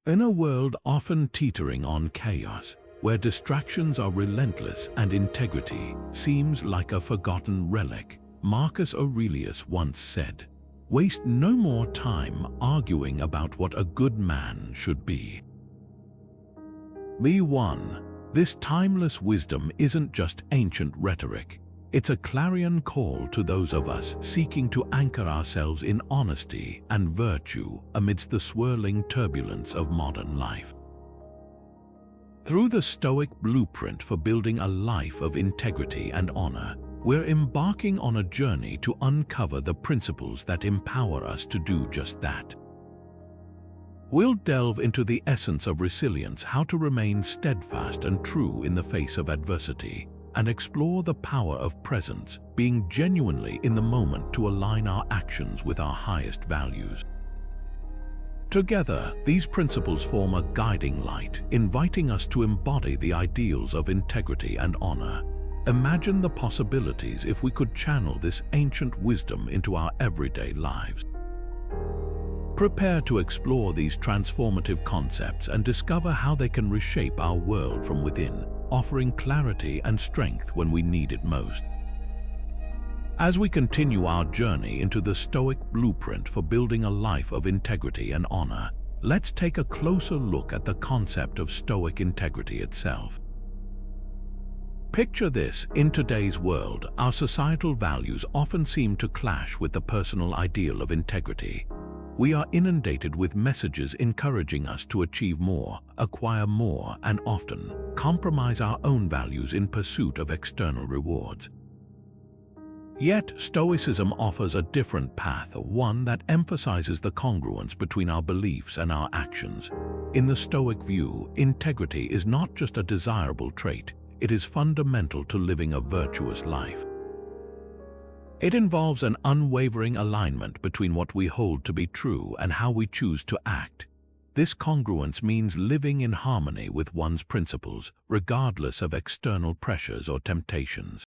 In a world often teetering on chaos, where distractions are relentless and integrity seems like a forgotten relic, Marcus Aurelius once said, "Waste no more time arguing about what a good man should be." Be one. This timeless wisdom isn't just ancient rhetoric. It's a clarion call to those of us seeking to anchor ourselves in honesty and virtue amidst the swirling turbulence of modern life. Through the Stoic Blueprint for building a life of integrity and honor, we're embarking on a journey to uncover the principles that empower us to do just that. We'll delve into the essence of resilience, how to remain steadfast and true in the face of adversity, and explore the power of presence, being genuinely in the moment to align our actions with our highest values. Together, these principles form a guiding light, inviting us to embody the ideals of integrity and honor. Imagine the possibilities if we could channel this ancient wisdom into our everyday lives. Prepare to explore these transformative concepts and discover how they can reshape our world from within, offering clarity and strength when we need it most. As we continue our journey into the Stoic Blueprint for building a life of integrity and honor, let's take a closer look at the concept of Stoic integrity itself. Picture this: in today's world, our societal values often seem to clash with the personal ideal of integrity. We are inundated with messages encouraging us to achieve more, acquire more, and often compromise our own values in pursuit of external rewards. Yet, Stoicism offers a different path, one that emphasizes the congruence between our beliefs and our actions. In the Stoic view, integrity is not just a desirable trait, it is fundamental to living a virtuous life. It involves an unwavering alignment between what we hold to be true and how we choose to act. This congruence means living in harmony with one's principles, regardless of external pressures or temptations.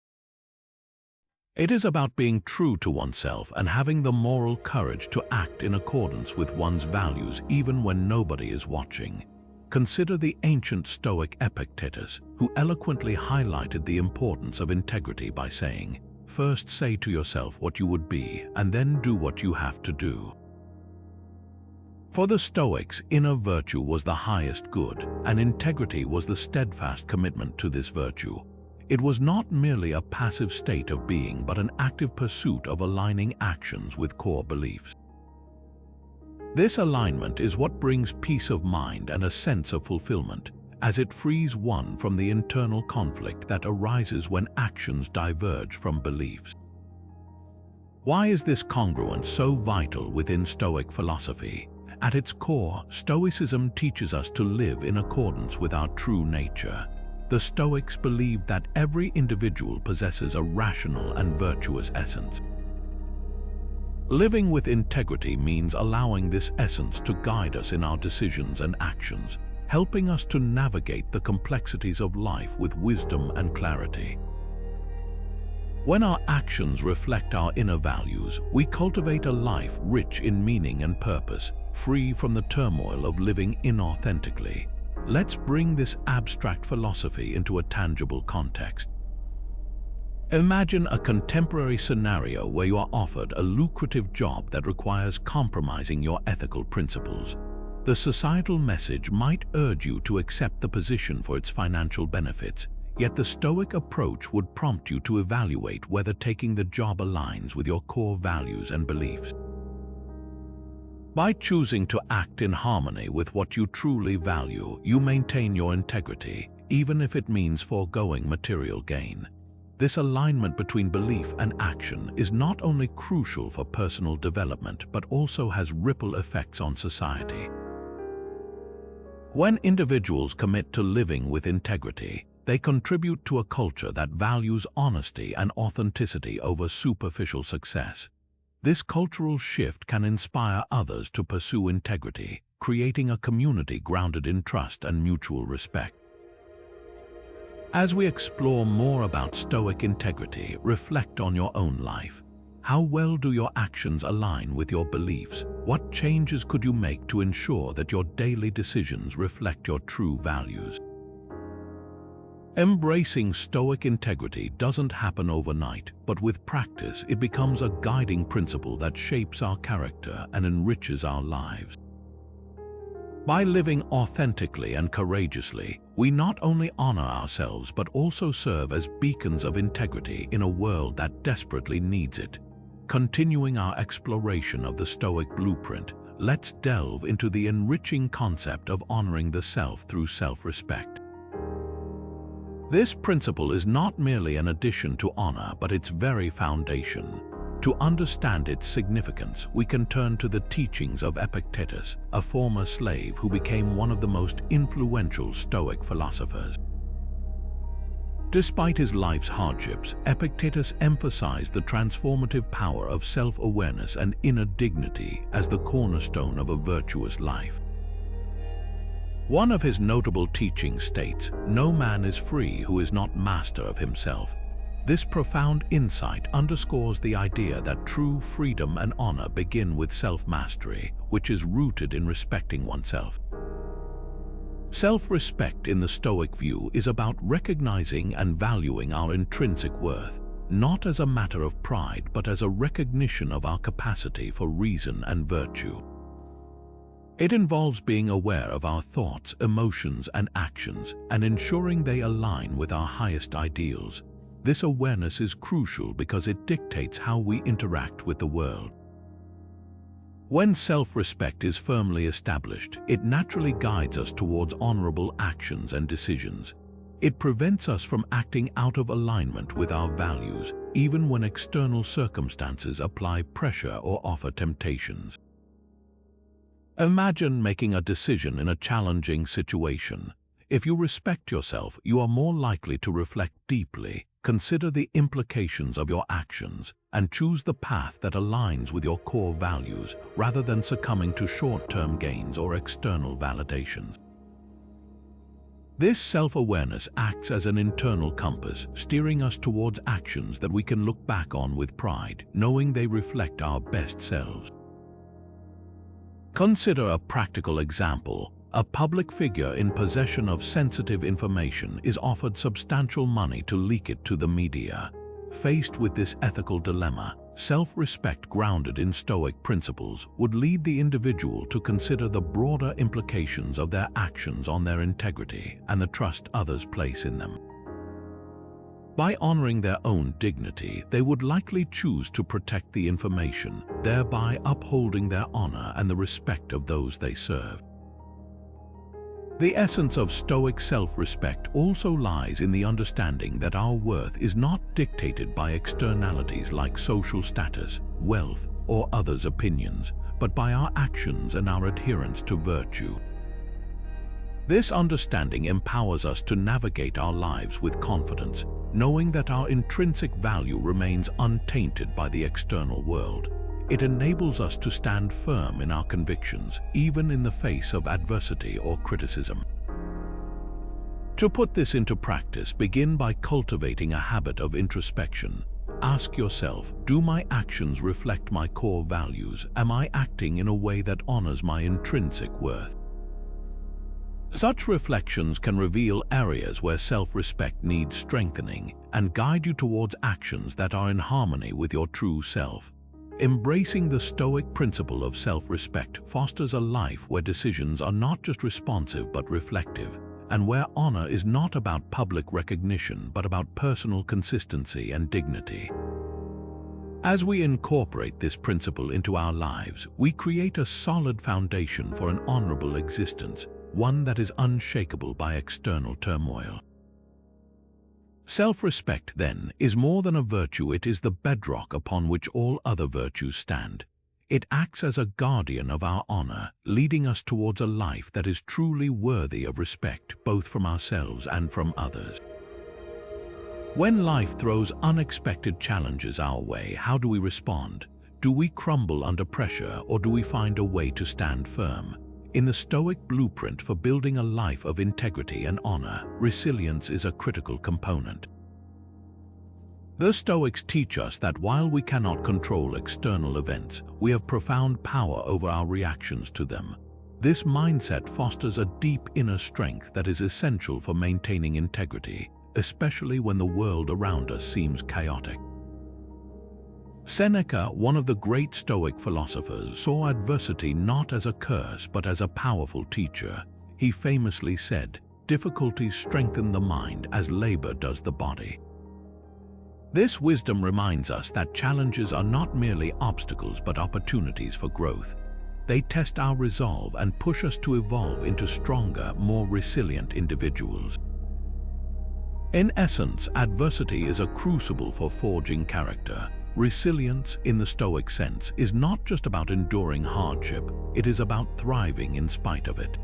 It is about being true to oneself and having the moral courage to act in accordance with one's values even when nobody is watching. Consider the ancient Stoic Epictetus, who eloquently highlighted the importance of integrity by saying, "First say to yourself what you would be, and then do what you have to do." For the Stoics, inner virtue was the highest good, and integrity was the steadfast commitment to this virtue. It was not merely a passive state of being, but an active pursuit of aligning actions with core beliefs. This alignment is what brings peace of mind and a sense of fulfillment, as it frees one from the internal conflict that arises when actions diverge from beliefs. Why is this congruence so vital within Stoic philosophy? At its core, Stoicism teaches us to live in accordance with our true nature. The Stoics believed that every individual possesses a rational and virtuous essence. Living with integrity means allowing this essence to guide us in our decisions and actions, helping us to navigate the complexities of life with wisdom and clarity. When our actions reflect our inner values, we cultivate a life rich in meaning and purpose, free from the turmoil of living inauthentically. Let's bring this abstract philosophy into a tangible context. Imagine a contemporary scenario where you are offered a lucrative job that requires compromising your ethical principles. The societal message might urge you to accept the position for its financial benefits, yet the Stoic approach would prompt you to evaluate whether taking the job aligns with your core values and beliefs. By choosing to act in harmony with what you truly value, you maintain your integrity, even if it means foregoing material gain. This alignment between belief and action is not only crucial for personal development, but also has ripple effects on society. When individuals commit to living with integrity, they contribute to a culture that values honesty and authenticity over superficial success. This cultural shift can inspire others to pursue integrity, creating a community grounded in trust and mutual respect. As we explore more about Stoic integrity, reflect on your own life. How well do your actions align with your beliefs? What changes could you make to ensure that your daily decisions reflect your true values? Embracing Stoic integrity doesn't happen overnight, but with practice, it becomes a guiding principle that shapes our character and enriches our lives. By living authentically and courageously, we not only honor ourselves but also serve as beacons of integrity in a world that desperately needs it. Continuing our exploration of the Stoic Blueprint, let's delve into the enriching concept of honoring the self through self-respect. This principle is not merely an addition to honor, but its very foundation. To understand its significance, we can turn to the teachings of Epictetus, a former slave who became one of the most influential Stoic philosophers. Despite his life's hardships, Epictetus emphasized the transformative power of self-awareness and inner dignity as the cornerstone of a virtuous life. One of his notable teachings states, "No man is free who is not master of himself." This profound insight underscores the idea that true freedom and honor begin with self-mastery, which is rooted in respecting oneself. Self-respect in the Stoic view is about recognizing and valuing our intrinsic worth, not as a matter of pride but as a recognition of our capacity for reason and virtue. It involves being aware of our thoughts, emotions, and actions, and ensuring they align with our highest ideals. This awareness is crucial because it dictates how we interact with the world. When self-respect is firmly established, it naturally guides us towards honorable actions and decisions. It prevents us from acting out of alignment with our values, even when external circumstances apply pressure or offer temptations. Imagine making a decision in a challenging situation. If you respect yourself, you are more likely to reflect deeply, consider the implications of your actions, and choose the path that aligns with your core values rather than succumbing to short-term gains or external validations. This self-awareness acts as an internal compass, steering us towards actions that we can look back on with pride, knowing they reflect our best selves. Consider a practical example. A public figure in possession of sensitive information is offered substantial money to leak it to the media. Faced with this ethical dilemma, self-respect grounded in Stoic principles would lead the individual to consider the broader implications of their actions on their integrity and the trust others place in them. By honoring their own dignity, they would likely choose to protect the information, thereby upholding their honor and the respect of those they serve. The essence of Stoic self-respect also lies in the understanding that our worth is not dictated by externalities like social status, wealth, or others' opinions, but by our actions and our adherence to virtue. This understanding empowers us to navigate our lives with confidence, knowing that our intrinsic value remains untainted by the external world. It enables us to stand firm in our convictions, even in the face of adversity or criticism. To put this into practice, begin by cultivating a habit of introspection. Ask yourself, do my actions reflect my core values? Am I acting in a way that honors my intrinsic worth? Such reflections can reveal areas where self-respect needs strengthening and guide you towards actions that are in harmony with your true self. Embracing the Stoic principle of self-respect fosters a life where decisions are not just responsive but reflective, and where honor is not about public recognition but about personal consistency and dignity. As we incorporate this principle into our lives, we create a solid foundation for an honorable existence, one that is unshakable by external turmoil. Self-respect, then, is more than a virtue. It is the bedrock upon which all other virtues stand. It acts as a guardian of our honor, leading us towards a life that is truly worthy of respect, both from ourselves and from others. When life throws unexpected challenges our way, how do we respond? Do we crumble under pressure, or do we find a way to stand firm? In the Stoic blueprint for building a life of integrity and honor, resilience is a critical component. The Stoics teach us that while we cannot control external events, we have profound power over our reactions to them. This mindset fosters a deep inner strength that is essential for maintaining integrity, especially when the world around us seems chaotic. Seneca, one of the great Stoic philosophers, saw adversity not as a curse but as a powerful teacher. He famously said, "Difficulties strengthen the mind as labor does the body." This wisdom reminds us that challenges are not merely obstacles but opportunities for growth. They test our resolve and push us to evolve into stronger, more resilient individuals. In essence, adversity is a crucible for forging character. Resilience, in the Stoic sense, is not just about enduring hardship, it is about thriving in spite of it.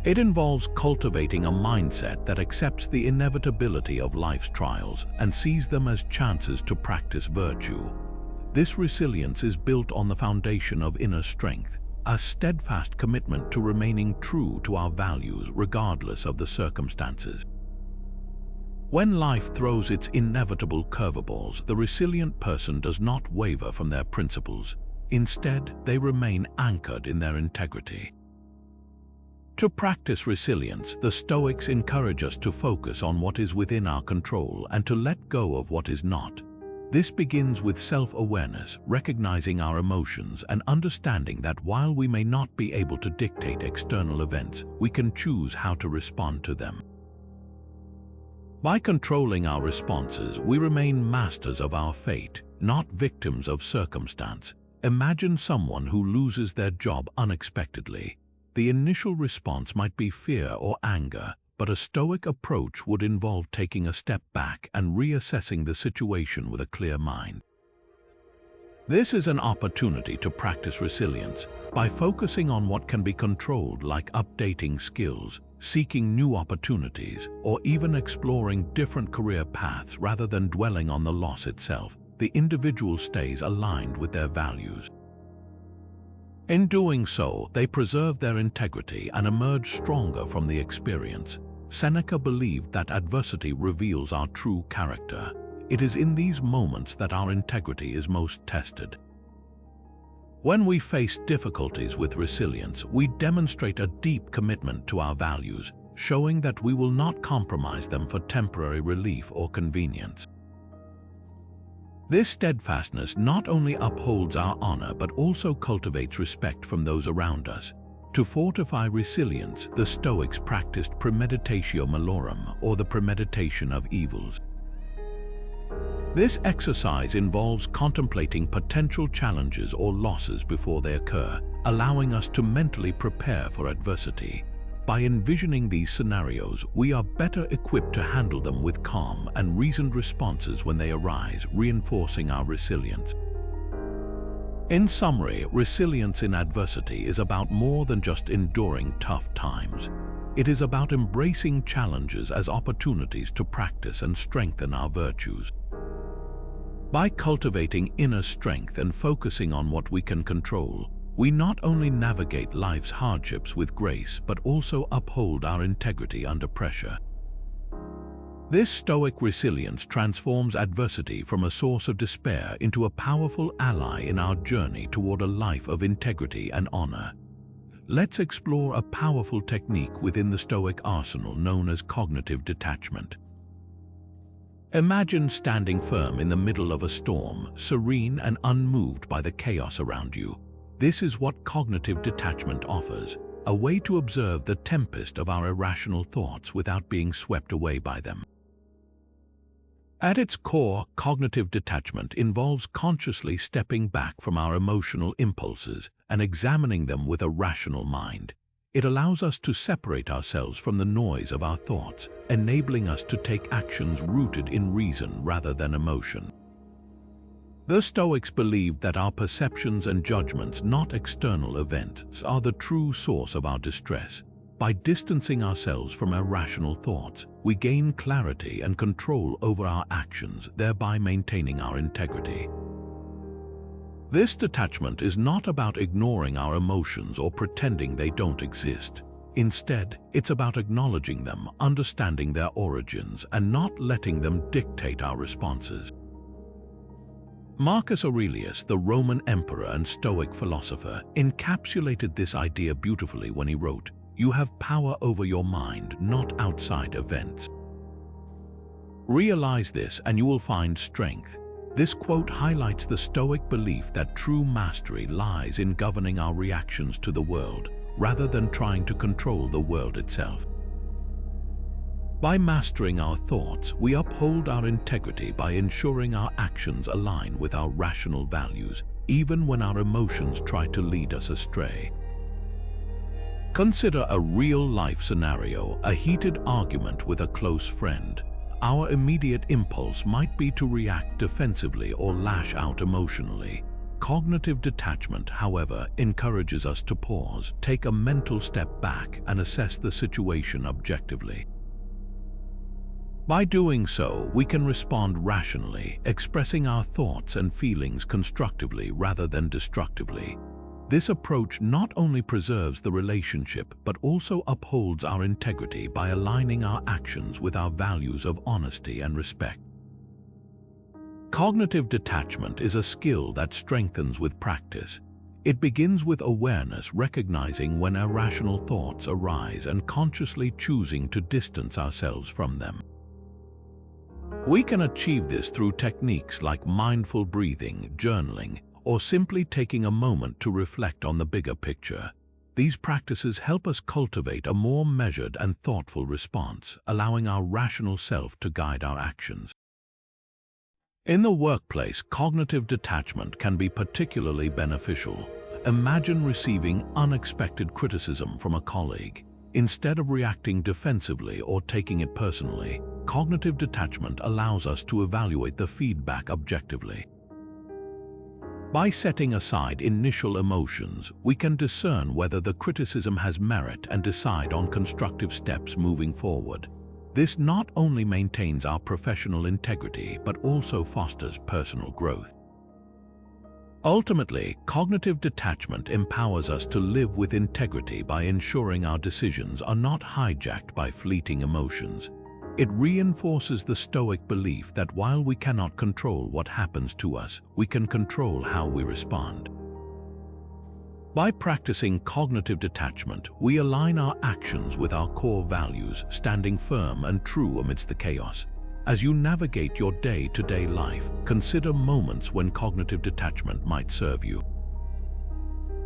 It involves cultivating a mindset that accepts the inevitability of life's trials and sees them as chances to practice virtue. This resilience is built on the foundation of inner strength, a steadfast commitment to remaining true to our values regardless of the circumstances. When life throws its inevitable curveballs, the resilient person does not waver from their principles. Instead, they remain anchored in their integrity. To practice resilience, the Stoics encourage us to focus on what is within our control and to let go of what is not. This begins with self-awareness, recognizing our emotions and understanding that while we may not be able to dictate external events, we can choose how to respond to them. By controlling our responses, we remain masters of our fate, not victims of circumstance. Imagine someone who loses their job unexpectedly. The initial response might be fear or anger, but a Stoic approach would involve taking a step back and reassessing the situation with a clear mind. This is an opportunity to practice resilience by focusing on what can be controlled, like updating skills, seeking new opportunities, or even exploring different career paths rather than dwelling on the loss itself. The individual stays aligned with their values. In doing so, they preserve their integrity and emerge stronger from the experience. Seneca believed that adversity reveals our true character. It is in these moments that our integrity is most tested. When we face difficulties with resilience, we demonstrate a deep commitment to our values, showing that we will not compromise them for temporary relief or convenience. This steadfastness not only upholds our honor but also cultivates respect from those around us. To fortify resilience, the Stoics practiced premeditatio malorum, or the premeditation of evils. This exercise involves contemplating potential challenges or losses before they occur, allowing us to mentally prepare for adversity. By envisioning these scenarios, we are better equipped to handle them with calm and reasoned responses when they arise, reinforcing our resilience. In summary, resilience in adversity is about more than just enduring tough times. It is about embracing challenges as opportunities to practice and strengthen our virtues. By cultivating inner strength and focusing on what we can control, we not only navigate life's hardships with grace but also uphold our integrity under pressure. This Stoic resilience transforms adversity from a source of despair into a powerful ally in our journey toward a life of integrity and honor. Let's explore a powerful technique within the Stoic arsenal known as cognitive detachment. Imagine standing firm in the middle of a storm, serene and unmoved by the chaos around you. This is what cognitive detachment offers, a way to observe the tempest of our irrational thoughts without being swept away by them. At its core, cognitive detachment involves consciously stepping back from our emotional impulses and examining them with a rational mind. It allows us to separate ourselves from the noise of our thoughts, enabling us to take actions rooted in reason rather than emotion. The Stoics believed that our perceptions and judgments, not external events, are the true source of our distress. By distancing ourselves from irrational thoughts, we gain clarity and control over our actions, thereby maintaining our integrity. This detachment is not about ignoring our emotions or pretending they don't exist. Instead, it's about acknowledging them, understanding their origins, and not letting them dictate our responses. Marcus Aurelius, the Roman emperor and Stoic philosopher, encapsulated this idea beautifully when he wrote, "You have power over your mind, not outside events." Realize this and you will find strength. This quote highlights the Stoic belief that true mastery lies in governing our reactions to the world, rather than trying to control the world itself. By mastering our thoughts, we uphold our integrity by ensuring our actions align with our rational values, even when our emotions try to lead us astray. Consider a real-life scenario, a heated argument with a close friend. Our immediate impulse might be to react defensively or lash out emotionally. Cognitive detachment, however, encourages us to pause, take a mental step back, and assess the situation objectively. By doing so, we can respond rationally, expressing our thoughts and feelings constructively rather than destructively. This approach not only preserves the relationship, but also upholds our integrity by aligning our actions with our values of honesty and respect. Cognitive detachment is a skill that strengthens with practice. It begins with awareness, recognizing when irrational thoughts arise and consciously choosing to distance ourselves from them. We can achieve this through techniques like mindful breathing, journaling, or simply taking a moment to reflect on the bigger picture. These practices help us cultivate a more measured and thoughtful response, allowing our rational self to guide our actions. In the workplace, cognitive detachment can be particularly beneficial. Imagine receiving unexpected criticism from a colleague. Instead of reacting defensively or taking it personally, cognitive detachment allows us to evaluate the feedback objectively. By setting aside initial emotions, we can discern whether the criticism has merit and decide on constructive steps moving forward. This not only maintains our professional integrity, but also fosters personal growth. Ultimately, cognitive detachment empowers us to live with integrity by ensuring our decisions are not hijacked by fleeting emotions. It reinforces the Stoic belief that while we cannot control what happens to us, we can control how we respond. By practicing cognitive detachment, we align our actions with our core values, standing firm and true amidst the chaos. As you navigate your day-to-day life, consider moments when cognitive detachment might serve you.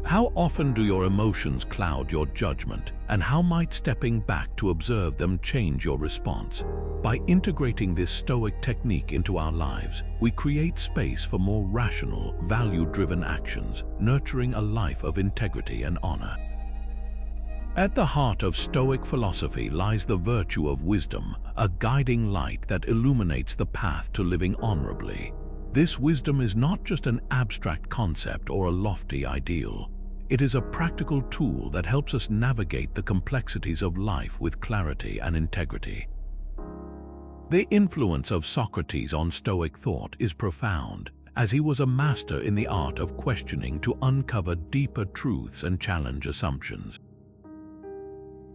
How often do your emotions cloud your judgment, and how might stepping back to observe them change your response? By integrating this Stoic technique into our lives, we create space for more rational, value-driven actions, nurturing a life of integrity and honor. At the heart of Stoic philosophy lies the virtue of wisdom, a guiding light that illuminates the path to living honorably. This wisdom is not just an abstract concept or a lofty ideal. It is a practical tool that helps us navigate the complexities of life with clarity and integrity. The influence of Socrates on Stoic thought is profound, as he was a master in the art of questioning to uncover deeper truths and challenge assumptions.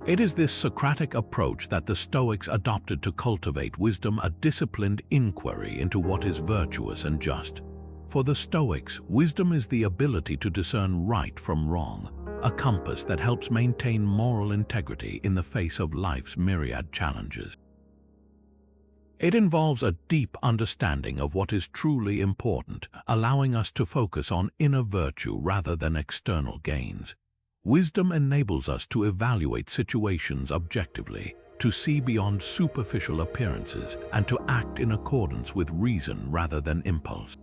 It is this Socratic approach that the Stoics adopted to cultivate wisdom, a disciplined inquiry into what is virtuous and just. For the Stoics, wisdom is the ability to discern right from wrong, a compass that helps maintain moral integrity in the face of life's myriad challenges. It involves a deep understanding of what is truly important, allowing us to focus on inner virtue rather than external gains. Wisdom enables us to evaluate situations objectively, to see beyond superficial appearances, and to act in accordance with reason rather than impulse.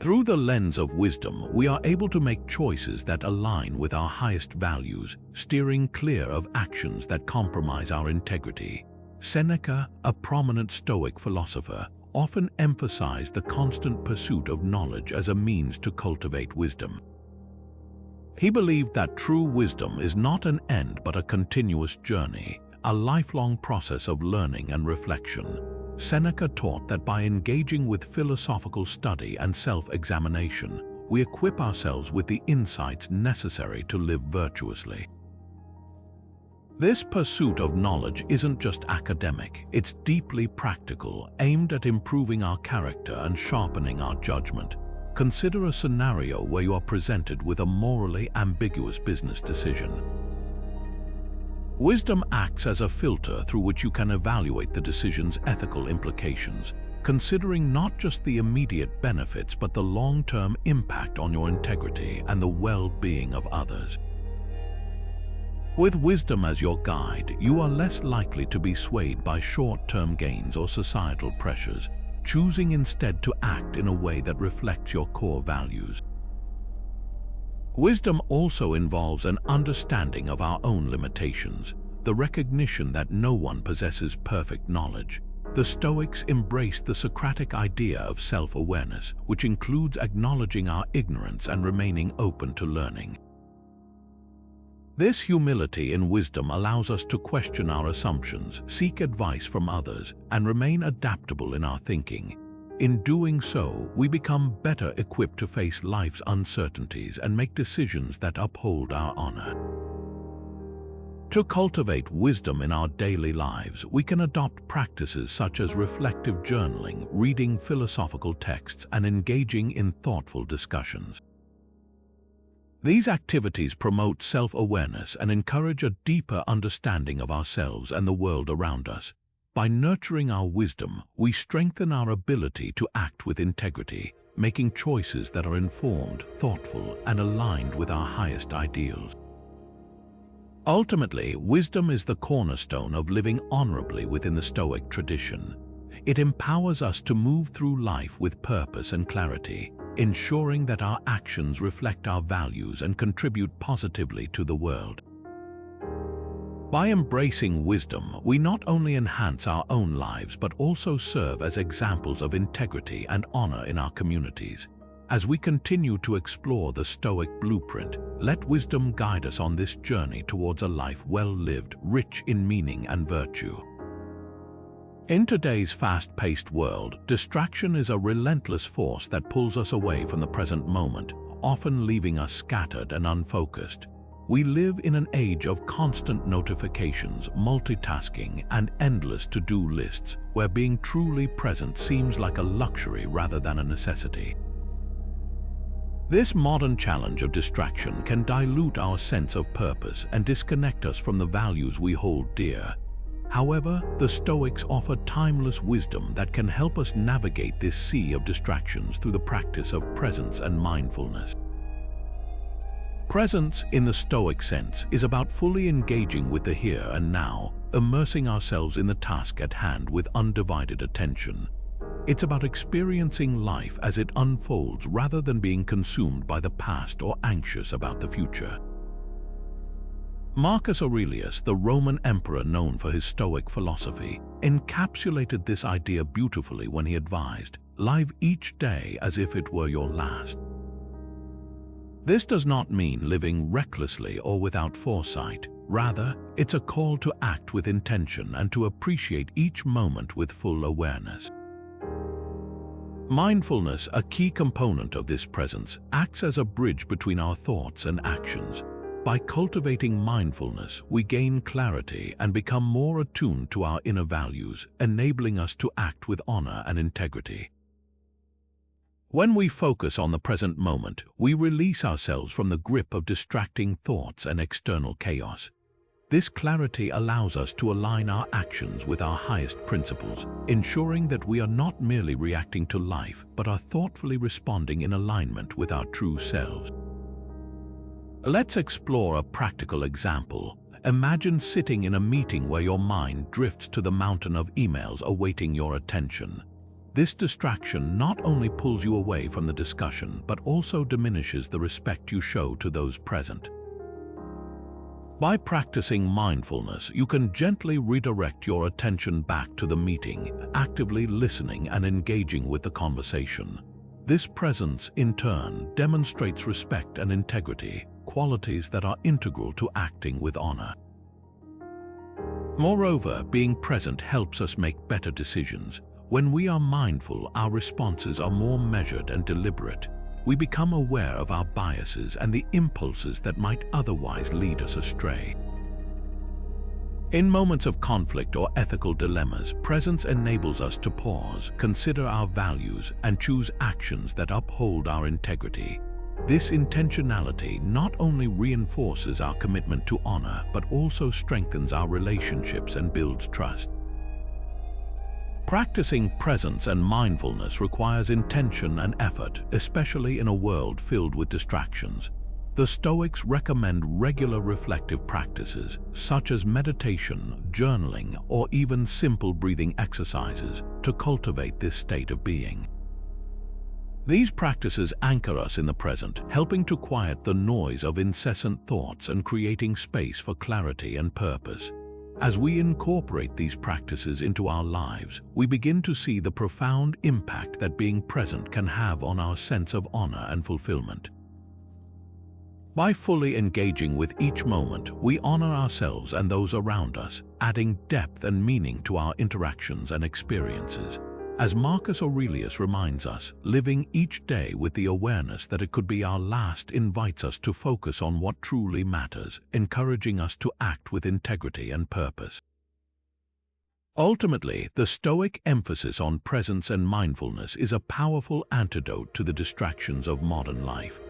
Through the lens of wisdom, we are able to make choices that align with our highest values, steering clear of actions that compromise our integrity. Seneca, a prominent Stoic philosopher, often emphasized the constant pursuit of knowledge as a means to cultivate wisdom. He believed that true wisdom is not an end but a continuous journey, a lifelong process of learning and reflection. Seneca taught that by engaging with philosophical study and self-examination, we equip ourselves with the insights necessary to live virtuously. This pursuit of knowledge isn't just academic, it's deeply practical, aimed at improving our character and sharpening our judgment. Consider a scenario where you are presented with a morally ambiguous business decision. Wisdom acts as a filter through which you can evaluate the decision's ethical implications, considering not just the immediate benefits but the long-term impact on your integrity and the well-being of others. With wisdom as your guide, you are less likely to be swayed by short-term gains or societal pressures, choosing instead to act in a way that reflects your core values. Wisdom also involves an understanding of our own limitations, the recognition that no one possesses perfect knowledge. The Stoics embraced the Socratic idea of self-awareness, which includes acknowledging our ignorance and remaining open to learning. This humility in wisdom allows us to question our assumptions, seek advice from others, and remain adaptable in our thinking. In doing so, we become better equipped to face life's uncertainties and make decisions that uphold our honor. To cultivate wisdom in our daily lives, we can adopt practices such as reflective journaling, reading philosophical texts, and engaging in thoughtful discussions. These activities promote self-awareness and encourage a deeper understanding of ourselves and the world around us. By nurturing our wisdom, we strengthen our ability to act with integrity, making choices that are informed, thoughtful, and aligned with our highest ideals. Ultimately, wisdom is the cornerstone of living honorably within the Stoic tradition. It empowers us to move through life with purpose and clarity, ensuring that our actions reflect our values and contribute positively to the world. By embracing wisdom, we not only enhance our own lives but also serve as examples of integrity and honor in our communities. As we continue to explore the Stoic Blueprint, let wisdom guide us on this journey towards a life well lived, rich in meaning and virtue. In today's fast-paced world, distraction is a relentless force that pulls us away from the present moment, often leaving us scattered and unfocused. We live in an age of constant notifications, multitasking, and endless to-do lists, where being truly present seems like a luxury rather than a necessity. This modern challenge of distraction can dilute our sense of purpose and disconnect us from the values we hold dear. However, the Stoics offer timeless wisdom that can help us navigate this sea of distractions through the practice of presence and mindfulness. Presence, in the Stoic sense, is about fully engaging with the here and now, immersing ourselves in the task at hand with undivided attention. It's about experiencing life as it unfolds rather than being consumed by the past or anxious about the future. Marcus Aurelius, the Roman emperor known for his Stoic philosophy, encapsulated this idea beautifully when he advised, "Live each day as if it were your last." This does not mean living recklessly or without foresight. Rather, it's a call to act with intention and to appreciate each moment with full awareness. Mindfulness, a key component of this presence, acts as a bridge between our thoughts and actions. By cultivating mindfulness, we gain clarity and become more attuned to our inner values, enabling us to act with honor and integrity. When we focus on the present moment, we release ourselves from the grip of distracting thoughts and external chaos. This clarity allows us to align our actions with our highest principles, ensuring that we are not merely reacting to life, but are thoughtfully responding in alignment with our true selves. Let's explore a practical example. Imagine sitting in a meeting where your mind drifts to the mountain of emails awaiting your attention. This distraction not only pulls you away from the discussion, but also diminishes the respect you show to those present. By practicing mindfulness, you can gently redirect your attention back to the meeting, actively listening and engaging with the conversation. This presence, in turn, demonstrates respect and integrity, qualities that are integral to acting with honor. Moreover, being present helps us make better decisions. When we are mindful, our responses are more measured and deliberate. We become aware of our biases and the impulses that might otherwise lead us astray. In moments of conflict or ethical dilemmas, presence enables us to pause, consider our values, and choose actions that uphold our integrity. This intentionality not only reinforces our commitment to honor, but also strengthens our relationships and builds trust. Practicing presence and mindfulness requires intention and effort, especially in a world filled with distractions. The Stoics recommend regular reflective practices, such as meditation, journaling, or even simple breathing exercises, to cultivate this state of being. These practices anchor us in the present, helping to quiet the noise of incessant thoughts and creating space for clarity and purpose. As we incorporate these practices into our lives, we begin to see the profound impact that being present can have on our sense of honor and fulfillment. By fully engaging with each moment, we honor ourselves and those around us, adding depth and meaning to our interactions and experiences. As Marcus Aurelius reminds us, living each day with the awareness that it could be our last invites us to focus on what truly matters, encouraging us to act with integrity and purpose. Ultimately, the Stoic emphasis on presence and mindfulness is a powerful antidote to the distractions of modern life.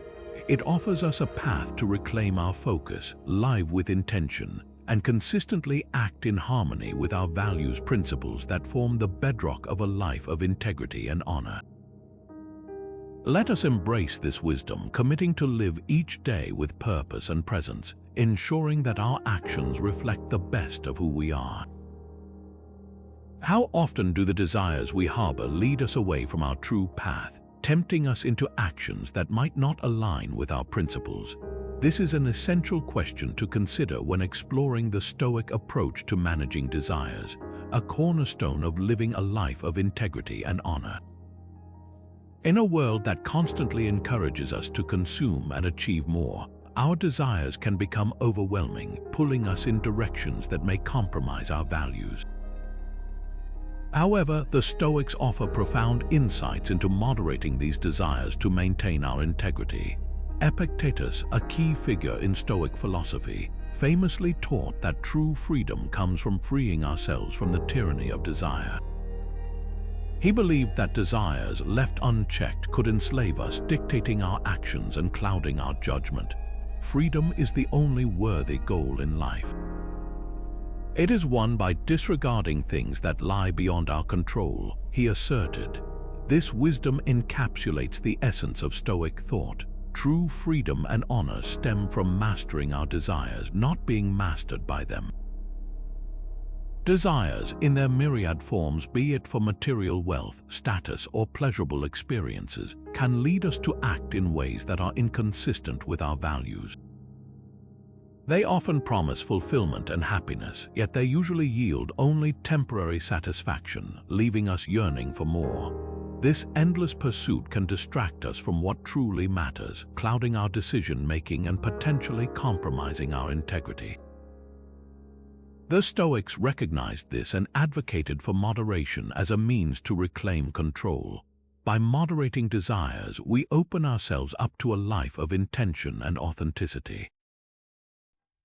It offers us a path to reclaim our focus, live with intention, and consistently act in harmony with our values principles that form the bedrock of a life of integrity and honor. Let us embrace this wisdom, committing to live each day with purpose and presence, ensuring that our actions reflect the best of who we are. How often do the desires we harbor lead us away from our true path, tempting us into actions that might not align with our principles? This is an essential question to consider when exploring the Stoic approach to managing desires, a cornerstone of living a life of integrity and honor. In a world that constantly encourages us to consume and achieve more, our desires can become overwhelming, pulling us in directions that may compromise our values. However, the Stoics offer profound insights into moderating these desires to maintain our integrity. Epictetus, a key figure in Stoic philosophy, famously taught that true freedom comes from freeing ourselves from the tyranny of desire. He believed that desires left unchecked could enslave us, dictating our actions and clouding our judgment. Freedom is the only worthy goal in life. It is won by disregarding things that lie beyond our control, he asserted. This wisdom encapsulates the essence of Stoic thought. True freedom and honor stem from mastering our desires, not being mastered by them. Desires, in their myriad forms, be it for material wealth, status, or pleasurable experiences, can lead us to act in ways that are inconsistent with our values. They often promise fulfillment and happiness, yet they usually yield only temporary satisfaction, leaving us yearning for more. This endless pursuit can distract us from what truly matters, clouding our decision-making and potentially compromising our integrity. The Stoics recognized this and advocated for moderation as a means to reclaim control. By moderating desires, we open ourselves up to a life of intention and authenticity.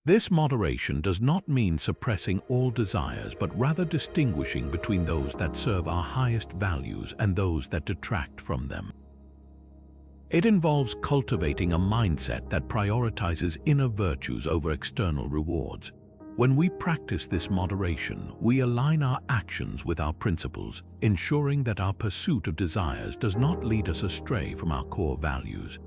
This moderation does not mean suppressing all desires, but rather distinguishing between those that serve our highest values and those that detract from them. It involves cultivating a mindset that prioritizes inner virtues over external rewards. When we practice this moderation, we align our actions with our principles, ensuring that our pursuit of desires does not lead us astray from our core values.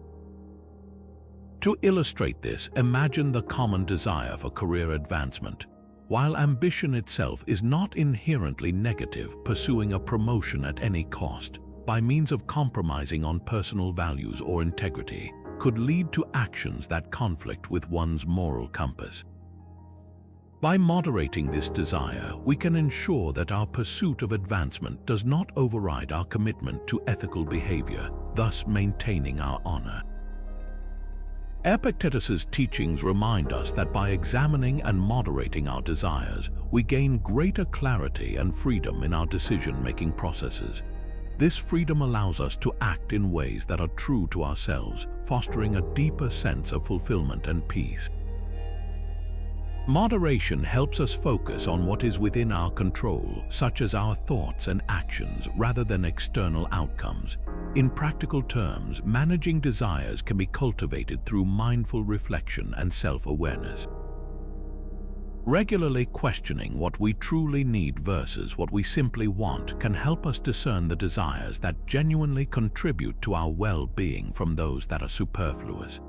To illustrate this, imagine the common desire for career advancement. While ambition itself is not inherently negative, pursuing a promotion at any cost, by means of compromising on personal values or integrity, could lead to actions that conflict with one's moral compass. By moderating this desire, we can ensure that our pursuit of advancement does not override our commitment to ethical behavior, thus maintaining our honor. Epictetus's teachings remind us that by examining and moderating our desires, we gain greater clarity and freedom in our decision-making processes. This freedom allows us to act in ways that are true to ourselves, fostering a deeper sense of fulfillment and peace. Moderation helps us focus on what is within our control, such as our thoughts and actions, rather than external outcomes. In practical terms, managing desires can be cultivated through mindful reflection and self-awareness. Regularly questioning what we truly need versus what we simply want can help us discern the desires that genuinely contribute to our well-being from those that are superfluous.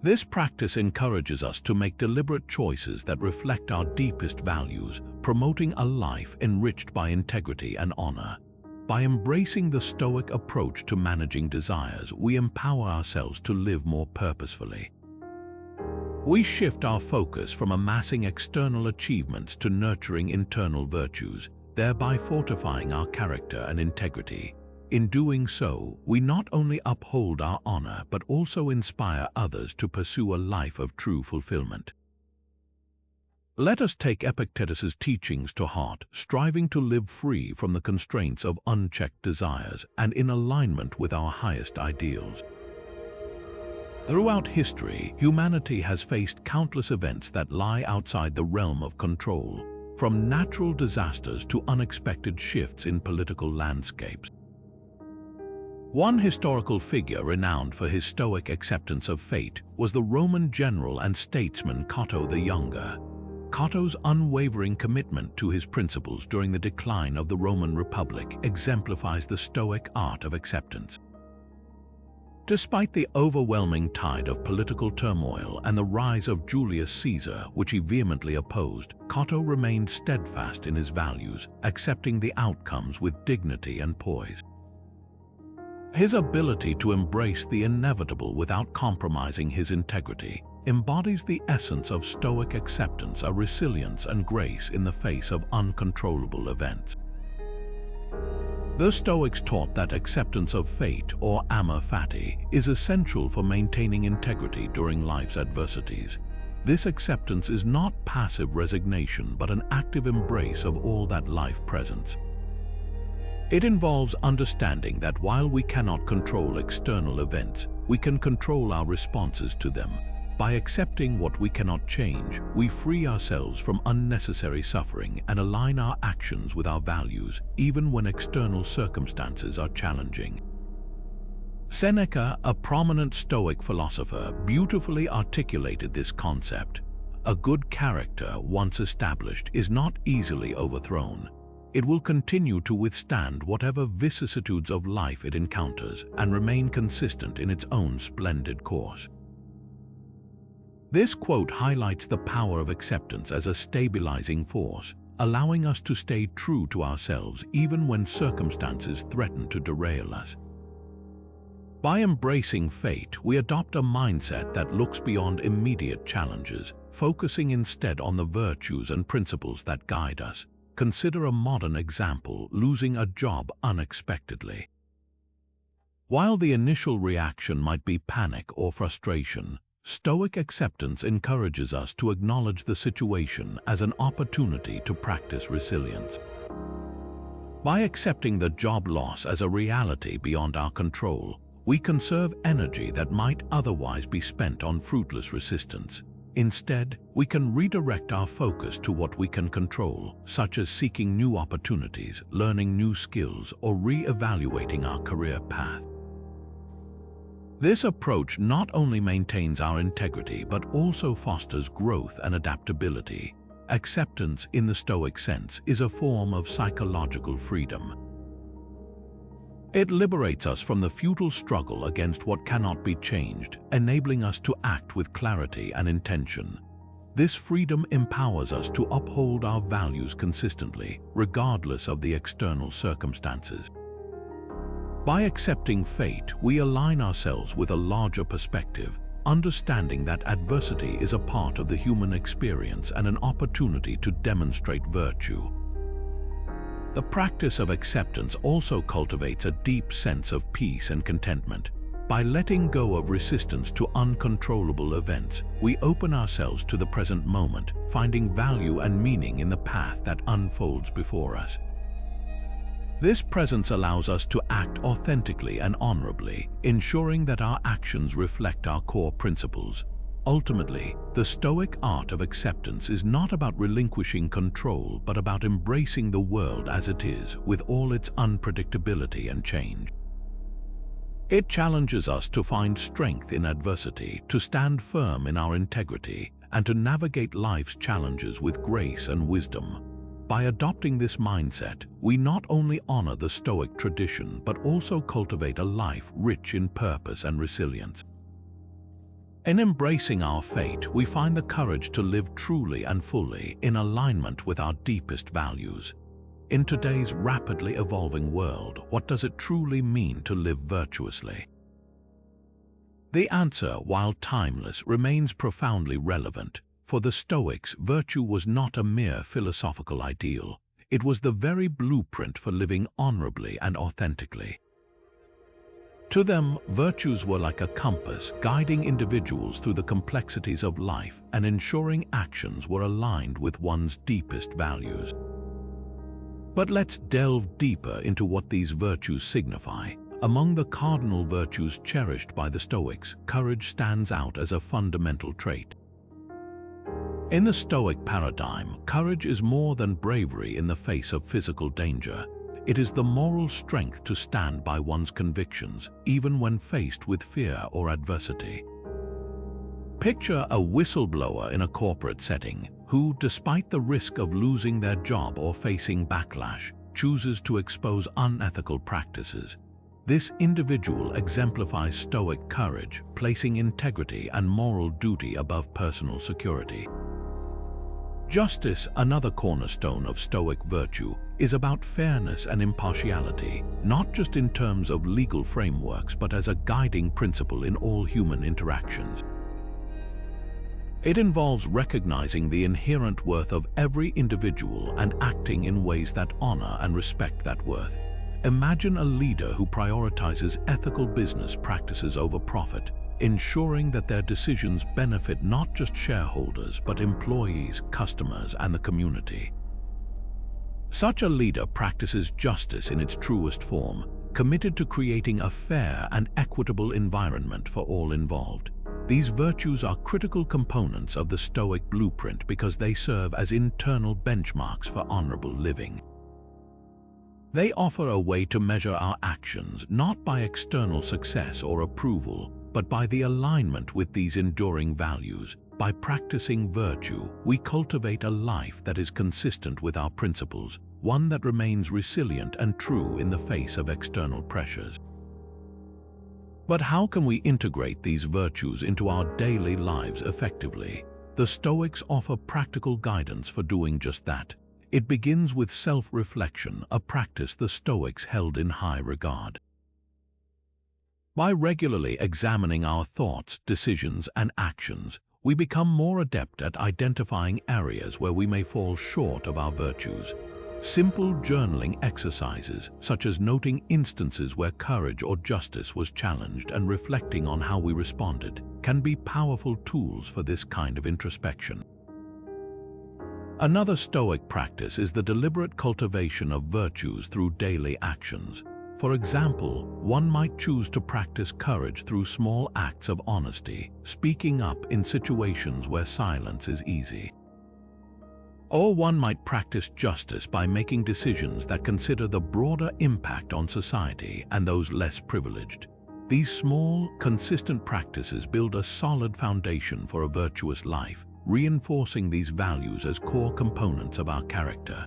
This practice encourages us to make deliberate choices that reflect our deepest values, promoting a life enriched by integrity and honor. By embracing the Stoic approach to managing desires, we empower ourselves to live more purposefully. We shift our focus from amassing external achievements to nurturing internal virtues, thereby fortifying our character and integrity. In doing so, we not only uphold our honor but also inspire others to pursue a life of true fulfillment. Let us take Epictetus's teachings to heart, striving to live free from the constraints of unchecked desires and in alignment with our highest ideals. Throughout history, humanity has faced countless events that lie outside the realm of control, from natural disasters to unexpected shifts in political landscapes. One historical figure renowned for his Stoic acceptance of fate was the Roman general and statesman Cato the Younger. Cato's unwavering commitment to his principles during the decline of the Roman Republic exemplifies the Stoic art of acceptance. Despite the overwhelming tide of political turmoil and the rise of Julius Caesar, which he vehemently opposed, Cato remained steadfast in his values, accepting the outcomes with dignity and poise. His ability to embrace the inevitable without compromising his integrity embodies the essence of Stoic acceptance, a resilience and grace in the face of uncontrollable events. The Stoics taught that acceptance of fate, or amor fati, is essential for maintaining integrity during life's adversities. This acceptance is not passive resignation but an active embrace of all that life presents. It involves understanding that while we cannot control external events, we can control our responses to them. By accepting what we cannot change, we free ourselves from unnecessary suffering and align our actions with our values, even when external circumstances are challenging. Seneca, a prominent Stoic philosopher, beautifully articulated this concept. A good character, once established, is not easily overthrown. It will continue to withstand whatever vicissitudes of life it encounters and remain consistent in its own splendid course. This quote highlights the power of acceptance as a stabilizing force, allowing us to stay true to ourselves even when circumstances threaten to derail us. By embracing fate, we adopt a mindset that looks beyond immediate challenges, focusing instead on the virtues and principles that guide us. Consider a modern example: losing a job unexpectedly. While the initial reaction might be panic or frustration, Stoic acceptance encourages us to acknowledge the situation as an opportunity to practice resilience. By accepting the job loss as a reality beyond our control, we conserve energy that might otherwise be spent on fruitless resistance. Instead, we can redirect our focus to what we can control, such as seeking new opportunities, learning new skills, or re-evaluating our career path. This approach not only maintains our integrity but also fosters growth and adaptability. Acceptance, in the Stoic sense, is a form of psychological freedom. It liberates us from the futile struggle against what cannot be changed, enabling us to act with clarity and intention. This freedom empowers us to uphold our values consistently, regardless of the external circumstances. By accepting fate, we align ourselves with a larger perspective, understanding that adversity is a part of the human experience and an opportunity to demonstrate virtue. The practice of acceptance also cultivates a deep sense of peace and contentment. By letting go of resistance to uncontrollable events, we open ourselves to the present moment, finding value and meaning in the path that unfolds before us. This presence allows us to act authentically and honorably, ensuring that our actions reflect our core principles: Ultimately, the Stoic art of acceptance is not about relinquishing control, but about embracing the world as it is, with all its unpredictability and change. It challenges us to find strength in adversity, to stand firm in our integrity, and to navigate life's challenges with grace and wisdom. By adopting this mindset, we not only honor the Stoic tradition, but also cultivate a life rich in purpose and resilience. In embracing our fate, we find the courage to live truly and fully in alignment with our deepest values. In today's rapidly evolving world, what does it truly mean to live virtuously? The answer, while timeless, remains profoundly relevant. For the Stoics, virtue was not a mere philosophical ideal. It was the very blueprint for living honorably and authentically. To them, virtues were like a compass, guiding individuals through the complexities of life and ensuring actions were aligned with one's deepest values. But let's delve deeper into what these virtues signify. Among the cardinal virtues cherished by the Stoics, courage stands out as a fundamental trait. In the Stoic paradigm, courage is more than bravery in the face of physical danger. It is the moral strength to stand by one's convictions, even when faced with fear or adversity. Picture a whistleblower in a corporate setting who, despite the risk of losing their job or facing backlash, chooses to expose unethical practices. This individual exemplifies Stoic courage, placing integrity and moral duty above personal security. Justice, another cornerstone of Stoic virtue, is about fairness and impartiality, not just in terms of legal frameworks, but as a guiding principle in all human interactions. It involves recognizing the inherent worth of every individual and acting in ways that honor and respect that worth. Imagine a leader who prioritizes ethical business practices over profit, ensuring that their decisions benefit not just shareholders, but employees, customers, and the community. Such a leader practices justice in its truest form, committed to creating a fair and equitable environment for all involved. These virtues are critical components of the Stoic Blueprint because they serve as internal benchmarks for honorable living. They offer a way to measure our actions not by external success or approval, but by the alignment with these enduring values. By practicing virtue, we cultivate a life that is consistent with our principles, one that remains resilient and true in the face of external pressures. But how can we integrate these virtues into our daily lives effectively? The Stoics offer practical guidance for doing just that. It begins with self-reflection, a practice the Stoics held in high regard. By regularly examining our thoughts, decisions, and actions, we become more adept at identifying areas where we may fall short of our virtues. Simple journaling exercises, such as noting instances where courage or justice was challenged and reflecting on how we responded, can be powerful tools for this kind of introspection. Another Stoic practice is the deliberate cultivation of virtues through daily actions. For example, one might choose to practice courage through small acts of honesty, speaking up in situations where silence is easy. Or one might practice justice by making decisions that consider the broader impact on society and those less privileged. These small, consistent practices build a solid foundation for a virtuous life, reinforcing these values as core components of our character.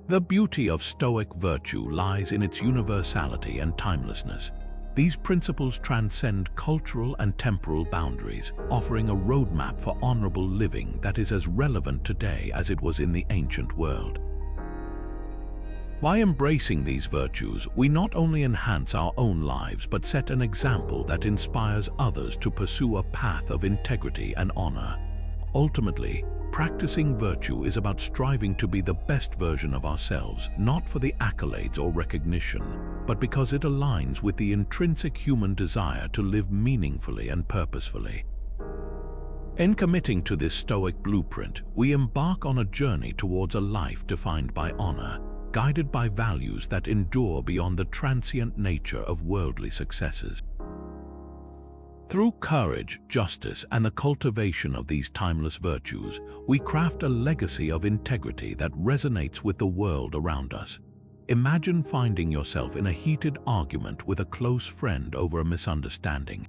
The beauty of Stoic virtue lies in its universality and timelessness. These principles transcend cultural and temporal boundaries, offering a roadmap for honorable living that is as relevant today as it was in the ancient world. By embracing these virtues, we not only enhance our own lives but set an example that inspires others to pursue a path of integrity and honor. Ultimately, practicing virtue is about striving to be the best version of ourselves, not for the accolades or recognition, but because it aligns with the intrinsic human desire to live meaningfully and purposefully. In committing to this Stoic blueprint, we embark on a journey towards a life defined by honor, guided by values that endure beyond the transient nature of worldly successes. Through courage, justice, and the cultivation of these timeless virtues, we craft a legacy of integrity that resonates with the world around us. Imagine finding yourself in a heated argument with a close friend over a misunderstanding.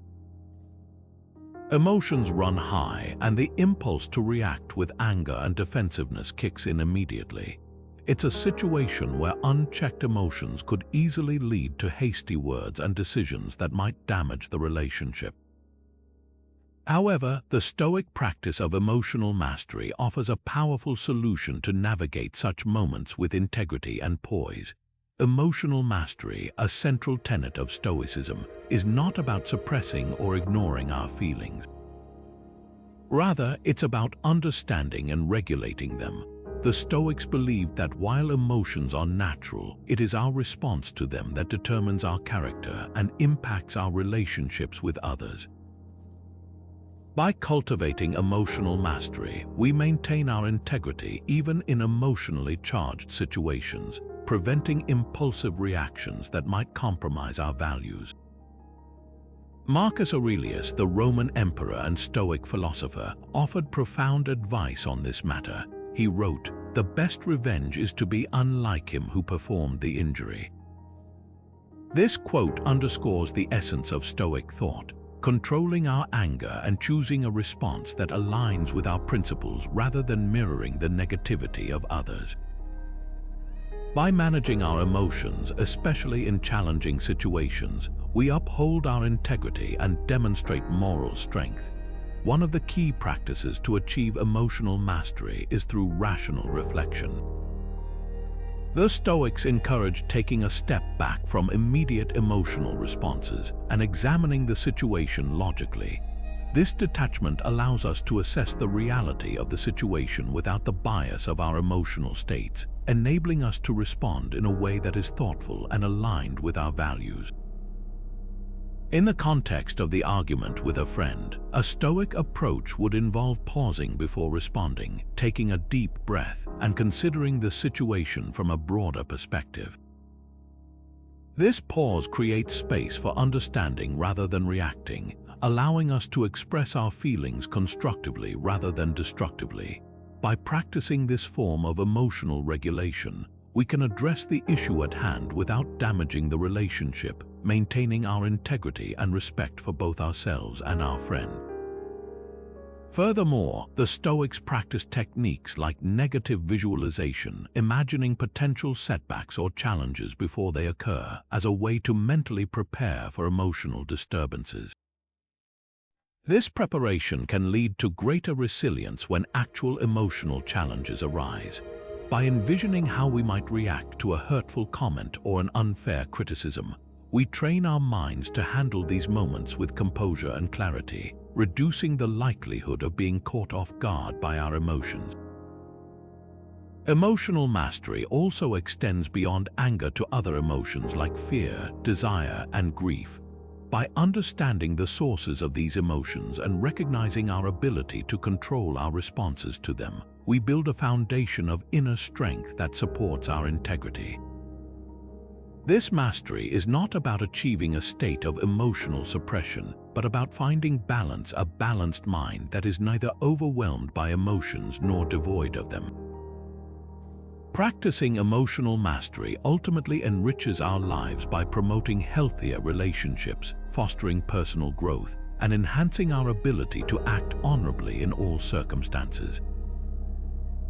Emotions run high, and the impulse to react with anger and defensiveness kicks in immediately. It's a situation where unchecked emotions could easily lead to hasty words and decisions that might damage the relationship. However, the Stoic practice of emotional mastery offers a powerful solution to navigate such moments with integrity and poise. Emotional mastery, a central tenet of Stoicism, is not about suppressing or ignoring our feelings. Rather, it's about understanding and regulating them. The Stoics believed that while emotions are natural, it is our response to them that determines our character and impacts our relationships with others. By cultivating emotional mastery, we maintain our integrity even in emotionally charged situations, preventing impulsive reactions that might compromise our values. Marcus Aurelius, the Roman emperor and Stoic philosopher, offered profound advice on this matter. He wrote, "The best revenge is to be unlike him who performed the injury." This quote underscores the essence of Stoic thought, controlling our anger and choosing a response that aligns with our principles rather than mirroring the negativity of others. By managing our emotions, especially in challenging situations, we uphold our integrity and demonstrate moral strength. One of the key practices to achieve emotional mastery is through rational reflection. The Stoics encourage taking a step back from immediate emotional responses and examining the situation logically. This detachment allows us to assess the reality of the situation without the bias of our emotional states, enabling us to respond in a way that is thoughtful and aligned with our values. In the context of the argument with a friend, a Stoic approach would involve pausing before responding, taking a deep breath, and considering the situation from a broader perspective. This pause creates space for understanding rather than reacting, allowing us to express our feelings constructively rather than destructively. By practicing this form of emotional regulation, we can address the issue at hand without damaging the relationship, maintaining our integrity and respect for both ourselves and our friend. Furthermore, the Stoics practice techniques like negative visualization, imagining potential setbacks or challenges before they occur, as a way to mentally prepare for emotional disturbances. This preparation can lead to greater resilience when actual emotional challenges arise. By envisioning how we might react to a hurtful comment or an unfair criticism, we train our minds to handle these moments with composure and clarity, reducing the likelihood of being caught off guard by our emotions. Emotional mastery also extends beyond anger to other emotions like fear, desire, and grief. By understanding the sources of these emotions and recognizing our ability to control our responses to them, we build a foundation of inner strength that supports our integrity. This mastery is not about achieving a state of emotional suppression, but about finding balance, a balanced mind that is neither overwhelmed by emotions nor devoid of them. Practicing emotional mastery ultimately enriches our lives by promoting healthier relationships, fostering personal growth, and enhancing our ability to act honorably in all circumstances.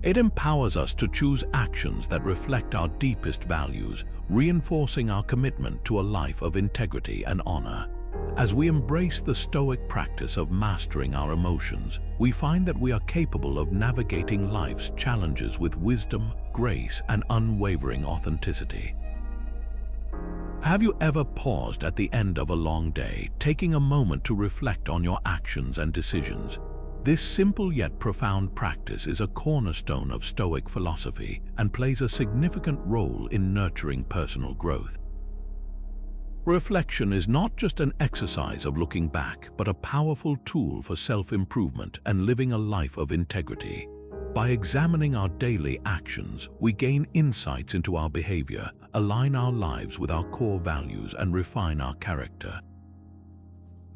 It empowers us to choose actions that reflect our deepest values, reinforcing our commitment to a life of integrity and honor. As we embrace the Stoic practice of mastering our emotions, we find that we are capable of navigating life's challenges with wisdom, grace, and unwavering authenticity. Have you ever paused at the end of a long day, taking a moment to reflect on your actions and decisions? This simple yet profound practice is a cornerstone of Stoic philosophy and plays a significant role in nurturing personal growth. Reflection is not just an exercise of looking back, but a powerful tool for self-improvement and living a life of integrity. By examining our daily actions, we gain insights into our behavior, align our lives with our core values, and refine our character.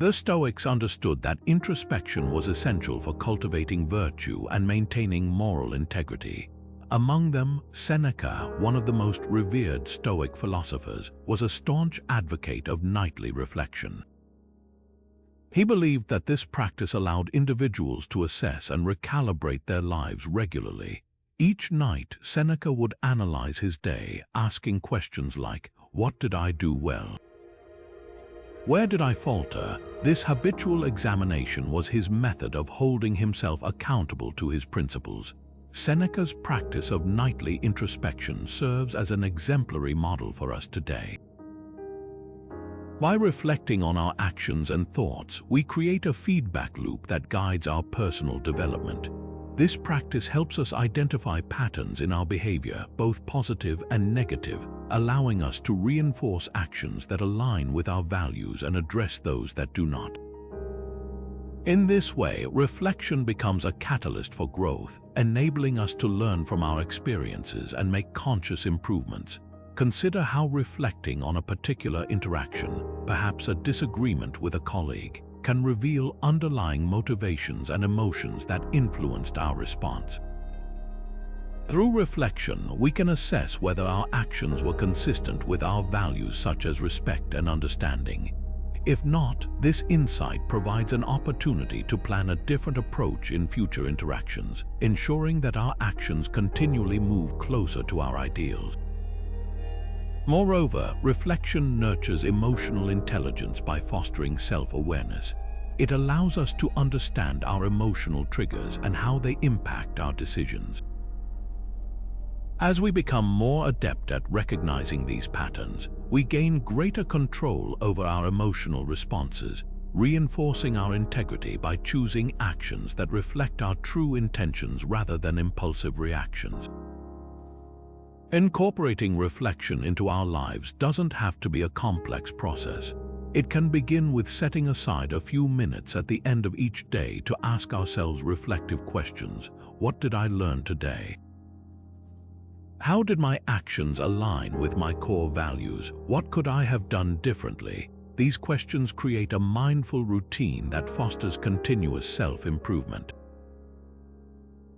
The Stoics understood that introspection was essential for cultivating virtue and maintaining moral integrity. Among them, Seneca, one of the most revered Stoic philosophers, was a staunch advocate of nightly reflection. He believed that this practice allowed individuals to assess and recalibrate their lives regularly. Each night, Seneca would analyze his day, asking questions like, "What did I do well? Where did I falter?" This habitual examination was his method of holding himself accountable to his principles. Seneca's practice of nightly introspection serves as an exemplary model for us today. By reflecting on our actions and thoughts, we create a feedback loop that guides our personal development. This practice helps us identify patterns in our behavior, both positive and negative, allowing us to reinforce actions that align with our values and address those that do not. In this way, reflection becomes a catalyst for growth, enabling us to learn from our experiences and make conscious improvements. Consider how reflecting on a particular interaction, perhaps a disagreement with a colleague, can reveal underlying motivations and emotions that influenced our response. Through reflection, we can assess whether our actions were consistent with our values such as respect and understanding. If not, this insight provides an opportunity to plan a different approach in future interactions, ensuring that our actions continually move closer to our ideals. Moreover, reflection nurtures emotional intelligence by fostering self-awareness. It allows us to understand our emotional triggers and how they impact our decisions. As we become more adept at recognizing these patterns, we gain greater control over our emotional responses, reinforcing our integrity by choosing actions that reflect our true intentions rather than impulsive reactions. Incorporating reflection into our lives doesn't have to be a complex process. It can begin with setting aside a few minutes at the end of each day to ask ourselves reflective questions. What did I learn today? How did my actions align with my core values? What could I have done differently? These questions create a mindful routine that fosters continuous self-improvement.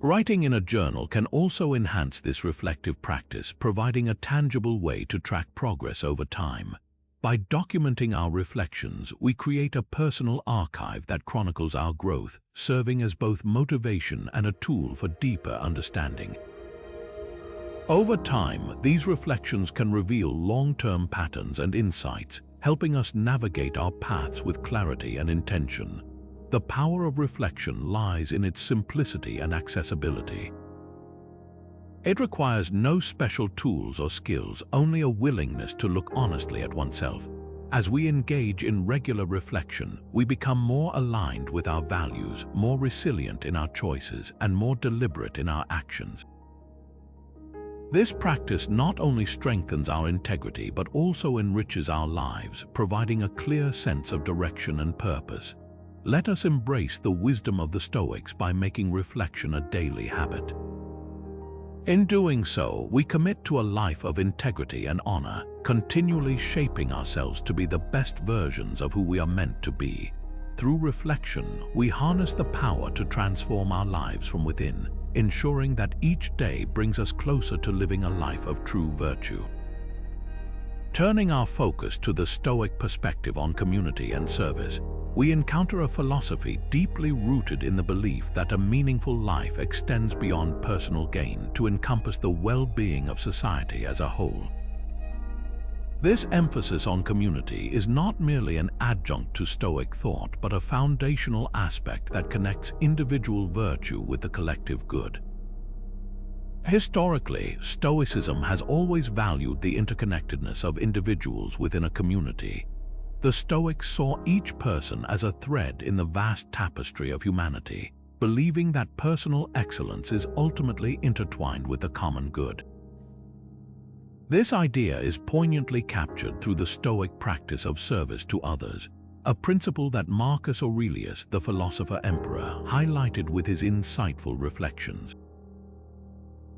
Writing in a journal can also enhance this reflective practice, providing a tangible way to track progress over time. By documenting our reflections, we create a personal archive that chronicles our growth, serving as both motivation and a tool for deeper understanding. Over time, these reflections can reveal long-term patterns and insights, helping us navigate our paths with clarity and intention. The power of reflection lies in its simplicity and accessibility. It requires no special tools or skills, only a willingness to look honestly at oneself. As we engage in regular reflection, we become more aligned with our values, more resilient in our choices, and more deliberate in our actions. This practice not only strengthens our integrity but also enriches our lives, providing a clear sense of direction and purpose. Let us embrace the wisdom of the Stoics by making reflection a daily habit. In doing so, we commit to a life of integrity and honor, continually shaping ourselves to be the best versions of who we are meant to be. Through reflection, we harness the power to transform our lives from within, ensuring that each day brings us closer to living a life of true virtue. Turning our focus to the Stoic perspective on community and service, we encounter a philosophy deeply rooted in the belief that a meaningful life extends beyond personal gain to encompass the well-being of society as a whole. This emphasis on community is not merely an adjunct to Stoic thought, but a foundational aspect that connects individual virtue with the collective good. Historically, Stoicism has always valued the interconnectedness of individuals within a community. The Stoics saw each person as a thread in the vast tapestry of humanity, believing that personal excellence is ultimately intertwined with the common good. This idea is poignantly captured through the Stoic practice of service to others, a principle that Marcus Aurelius, the philosopher-emperor, highlighted with his insightful reflections.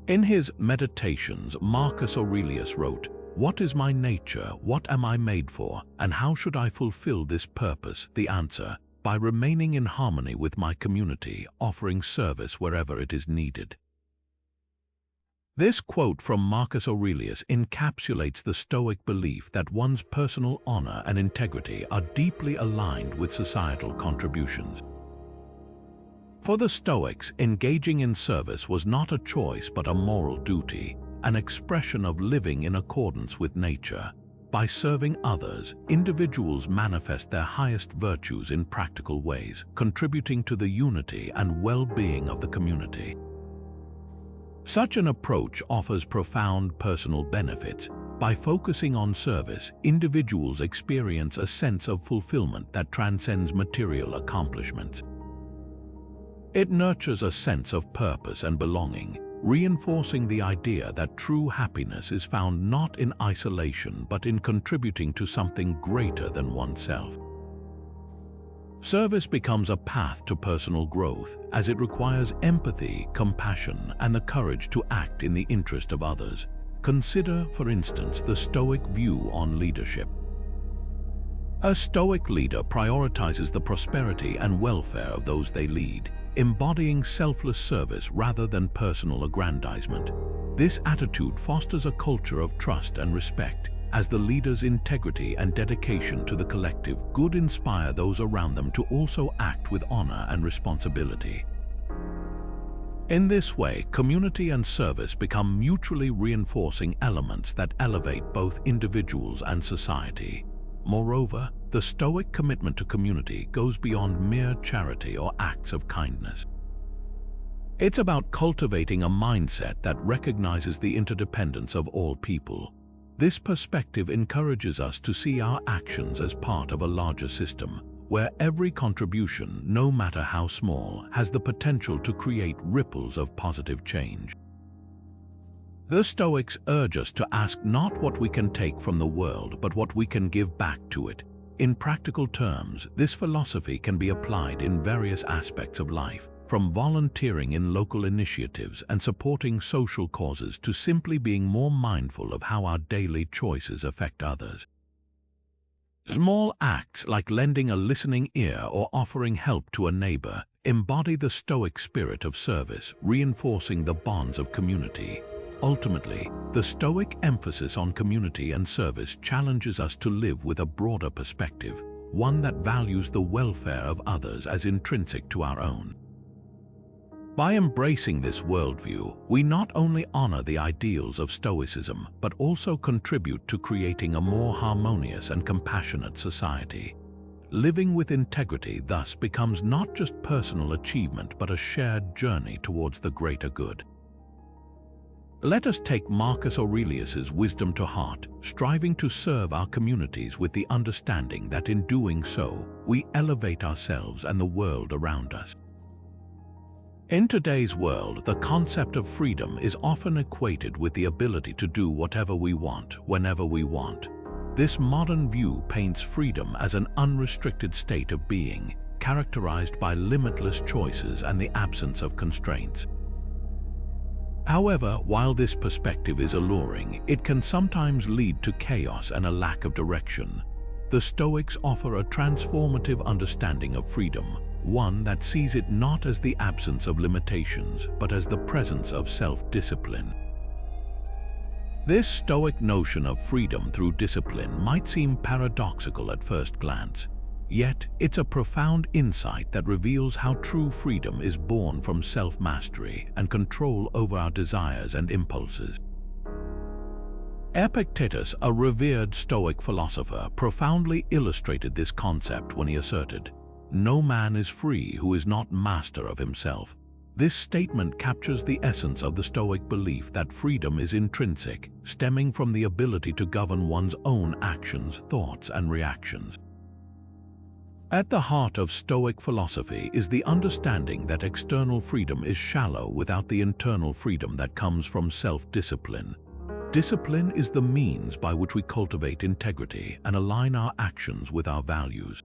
In his Meditations, Marcus Aurelius wrote, What is my nature? What am I made for? And how should I fulfill this purpose? The answer: by remaining in harmony with my community, offering service wherever it is needed. This quote from Marcus Aurelius encapsulates the Stoic belief that one's personal honor and integrity are deeply aligned with societal contributions. For the Stoics, engaging in service was not a choice but a moral duty, an expression of living in accordance with nature. By serving others, individuals manifest their highest virtues in practical ways, contributing to the unity and well-being of the community. Such an approach offers profound personal benefits. By focusing on service, individuals experience a sense of fulfillment that transcends material accomplishments. It nurtures a sense of purpose and belonging, reinforcing the idea that true happiness is found not in isolation but in contributing to something greater than oneself. Service becomes a path to personal growth, as it requires empathy, compassion, and the courage to act in the interest of others. Consider, for instance, the Stoic view on leadership. A Stoic leader prioritizes the prosperity and welfare of those they lead, embodying selfless service rather than personal aggrandizement. This attitude fosters a culture of trust and respect, as the leader's integrity and dedication to the collective good inspire those around them to also act with honor and responsibility. In this way, community and service become mutually reinforcing elements that elevate both individuals and society. Moreover, the Stoic commitment to community goes beyond mere charity or acts of kindness. It's about cultivating a mindset that recognizes the interdependence of all people. This perspective encourages us to see our actions as part of a larger system, where every contribution, no matter how small, has the potential to create ripples of positive change. The Stoics urge us to ask not what we can take from the world, but what we can give back to it. In practical terms, this philosophy can be applied in various aspects of life, from volunteering in local initiatives and supporting social causes to simply being more mindful of how our daily choices affect others. Small acts like lending a listening ear or offering help to a neighbor embody the Stoic spirit of service, reinforcing the bonds of community. Ultimately, the Stoic emphasis on community and service challenges us to live with a broader perspective, one that values the welfare of others as intrinsic to our own. By embracing this worldview, we not only honor the ideals of Stoicism, but also contribute to creating a more harmonious and compassionate society. Living with integrity thus becomes not just personal achievement, but a shared journey towards the greater good. Let us take Marcus Aurelius's wisdom to heart, striving to serve our communities with the understanding that in doing so, we elevate ourselves and the world around us. In today's world, the concept of freedom is often equated with the ability to do whatever we want, whenever we want. This modern view paints freedom as an unrestricted state of being, characterized by limitless choices and the absence of constraints. However, while this perspective is alluring, it can sometimes lead to chaos and a lack of direction. The Stoics offer a transformative understanding of freedom, one that sees it not as the absence of limitations, but as the presence of self-discipline. This Stoic notion of freedom through discipline might seem paradoxical at first glance, yet it's a profound insight that reveals how true freedom is born from self-mastery and control over our desires and impulses. Epictetus, a revered Stoic philosopher, profoundly illustrated this concept when he asserted, "No man is free who is not master of himself." This statement captures the essence of the Stoic belief that freedom is intrinsic, stemming from the ability to govern one's own actions, thoughts, and reactions. At the heart of Stoic philosophy is the understanding that external freedom is shallow without the internal freedom that comes from self-discipline. Discipline is the means by which we cultivate integrity and align our actions with our values.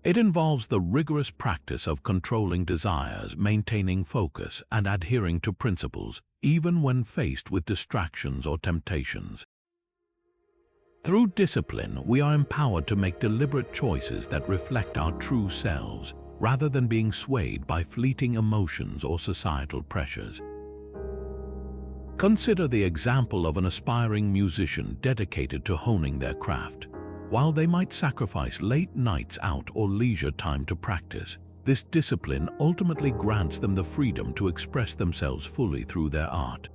It involves the rigorous practice of controlling desires, maintaining focus, and adhering to principles, even when faced with distractions or temptations. Through discipline, we are empowered to make deliberate choices that reflect our true selves, rather than being swayed by fleeting emotions or societal pressures. Consider the example of an aspiring musician dedicated to honing their craft. While they might sacrifice late nights out or leisure time to practice, this discipline ultimately grants them the freedom to express themselves fully through their art.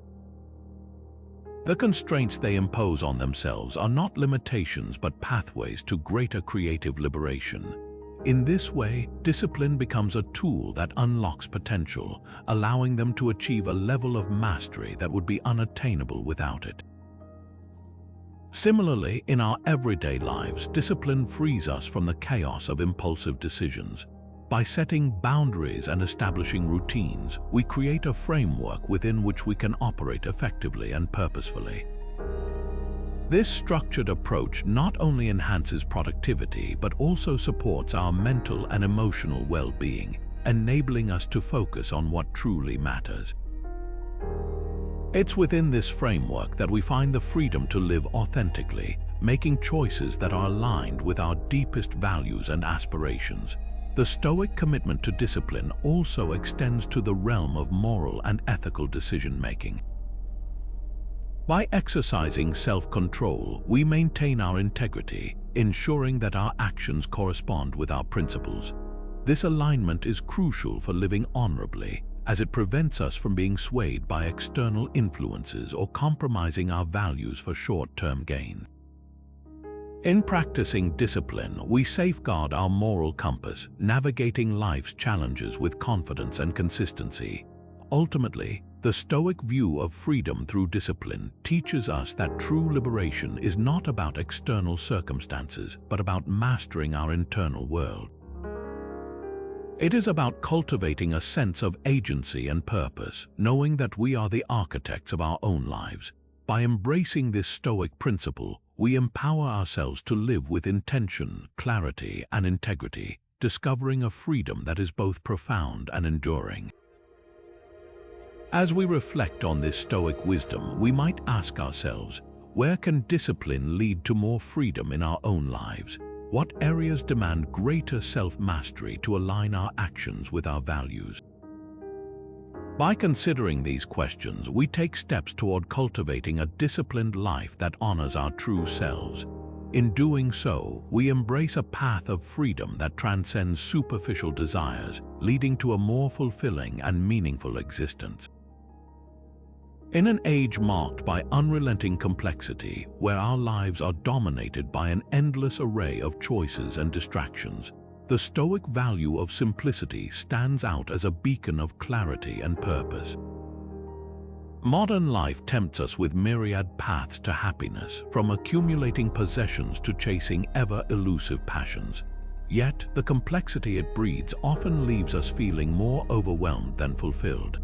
The constraints they impose on themselves are not limitations but pathways to greater creative liberation. In this way, discipline becomes a tool that unlocks potential, allowing them to achieve a level of mastery that would be unattainable without it. Similarly, in our everyday lives, discipline frees us from the chaos of impulsive decisions. By setting boundaries and establishing routines, we create a framework within which we can operate effectively and purposefully. This structured approach not only enhances productivity but also supports our mental and emotional well-being, enabling us to focus on what truly matters. It's within this framework that we find the freedom to live authentically, making choices that are aligned with our deepest values and aspirations. The Stoic commitment to discipline also extends to the realm of moral and ethical decision-making. By exercising self-control, we maintain our integrity, ensuring that our actions correspond with our principles. This alignment is crucial for living honorably, as it prevents us from being swayed by external influences or compromising our values for short-term gain. In practicing discipline, we safeguard our moral compass, navigating life's challenges with confidence and consistency. Ultimately, the Stoic view of freedom through discipline teaches us that true liberation is not about external circumstances, but about mastering our internal world. It is about cultivating a sense of agency and purpose, knowing that we are the architects of our own lives. By embracing this Stoic principle, we empower ourselves to live with intention, clarity, and integrity, discovering a freedom that is both profound and enduring. As we reflect on this Stoic wisdom, we might ask ourselves, where can discipline lead to more freedom in our own lives? What areas demand greater self-mastery to align our actions with our values? By considering these questions, we take steps toward cultivating a disciplined life that honors our true selves. In doing so, we embrace a path of freedom that transcends superficial desires, leading to a more fulfilling and meaningful existence. In an age marked by unrelenting complexity, where our lives are dominated by an endless array of choices and distractions, the Stoic value of simplicity stands out as a beacon of clarity and purpose. Modern life tempts us with myriad paths to happiness, from accumulating possessions to chasing ever-elusive passions. Yet, the complexity it breeds often leaves us feeling more overwhelmed than fulfilled.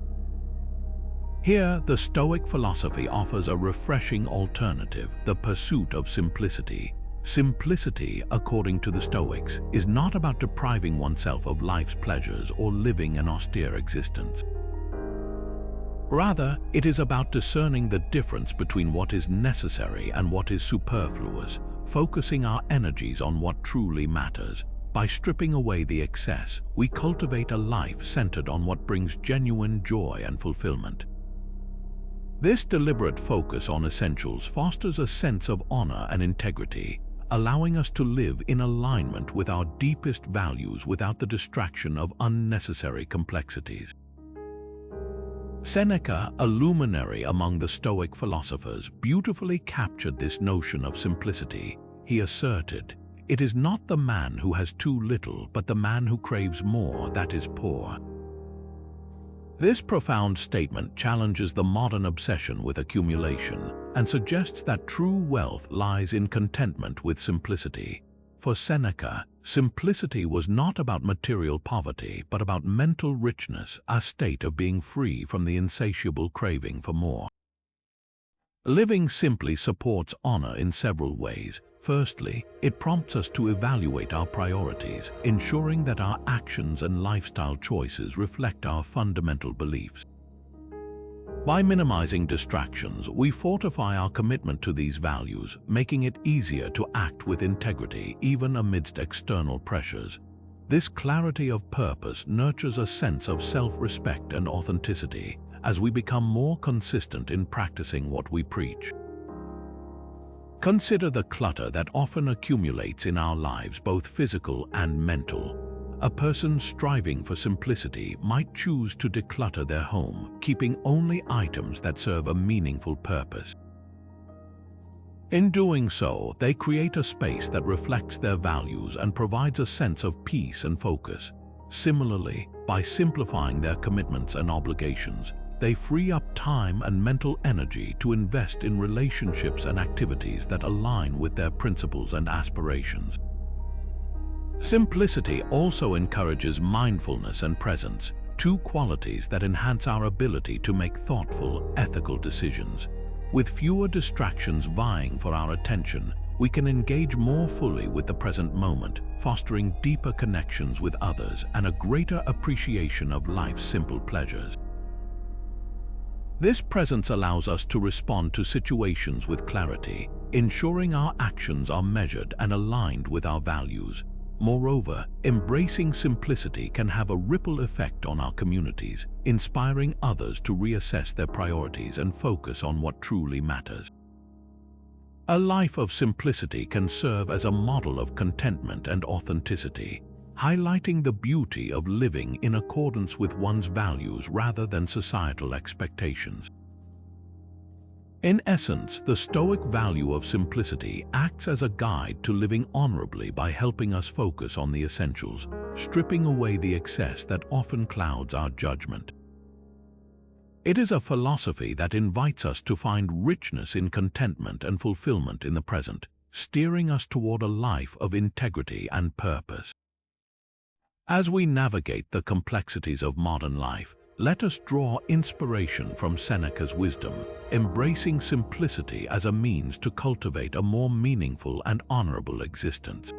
Here, the Stoic philosophy offers a refreshing alternative: the pursuit of simplicity. Simplicity, according to the Stoics, is not about depriving oneself of life's pleasures or living an austere existence. Rather, it is about discerning the difference between what is necessary and what is superfluous, focusing our energies on what truly matters. By stripping away the excess, we cultivate a life centered on what brings genuine joy and fulfillment. This deliberate focus on essentials fosters a sense of honor and integrity, allowing us to live in alignment with our deepest values without the distraction of unnecessary complexities. Seneca, a luminary among the Stoic philosophers, beautifully captured this notion of simplicity. He asserted, "It is not the man who has too little, but the man who craves more that is poor." This profound statement challenges the modern obsession with accumulation and suggests that true wealth lies in contentment with simplicity. For Seneca, simplicity was not about material poverty, but about mental richness, a state of being free from the insatiable craving for more. Living simply supports honor in several ways. Firstly, it prompts us to evaluate our priorities, ensuring that our actions and lifestyle choices reflect our fundamental beliefs. By minimizing distractions, we fortify our commitment to these values, making it easier to act with integrity even amidst external pressures. This clarity of purpose nurtures a sense of self-respect and authenticity as we become more consistent in practicing what we preach. Consider the clutter that often accumulates in our lives, both physical and mental. A person striving for simplicity might choose to declutter their home, keeping only items that serve a meaningful purpose. In doing so, they create a space that reflects their values and provides a sense of peace and focus. Similarly, by simplifying their commitments and obligations, they free up time and mental energy to invest in relationships and activities that align with their principles and aspirations. Simplicity also encourages mindfulness and presence, two qualities that enhance our ability to make thoughtful, ethical decisions. With fewer distractions vying for our attention, we can engage more fully with the present moment, fostering deeper connections with others and a greater appreciation of life's simple pleasures. This presence allows us to respond to situations with clarity, ensuring our actions are measured and aligned with our values. Moreover, embracing simplicity can have a ripple effect on our communities, inspiring others to reassess their priorities and focus on what truly matters. A life of simplicity can serve as a model of contentment and authenticity, highlighting the beauty of living in accordance with one's values rather than societal expectations. In essence, the Stoic value of simplicity acts as a guide to living honorably by helping us focus on the essentials, stripping away the excess that often clouds our judgment. It is a philosophy that invites us to find richness in contentment and fulfillment in the present, steering us toward a life of integrity and purpose. As we navigate the complexities of modern life, let us draw inspiration from Seneca's wisdom, embracing simplicity as a means to cultivate a more meaningful and honorable existence.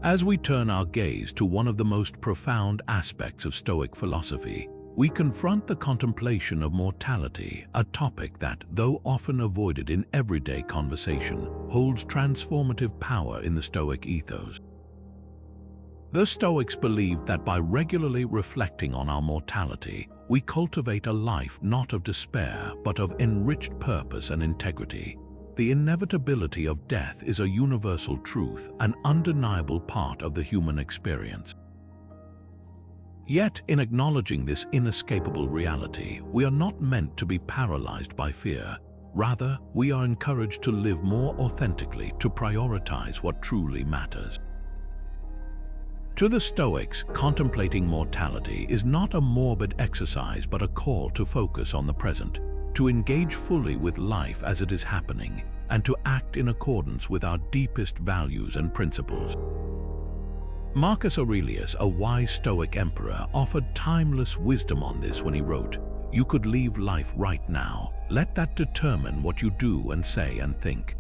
As we turn our gaze to one of the most profound aspects of Stoic philosophy, we confront the contemplation of mortality, a topic that, though often avoided in everyday conversation, holds transformative power in the Stoic ethos. The Stoics believed that by regularly reflecting on our mortality, we cultivate a life not of despair but of enriched purpose and integrity. The inevitability of death is a universal truth, an undeniable part of the human experience. Yet, in acknowledging this inescapable reality, we are not meant to be paralyzed by fear. Rather, we are encouraged to live more authentically, to prioritize what truly matters. To the Stoics, contemplating mortality is not a morbid exercise but a call to focus on the present, to engage fully with life as it is happening, and to act in accordance with our deepest values and principles. Marcus Aurelius, a wise Stoic emperor, offered timeless wisdom on this when he wrote, "You could leave life right now. Let that determine what you do and say and think."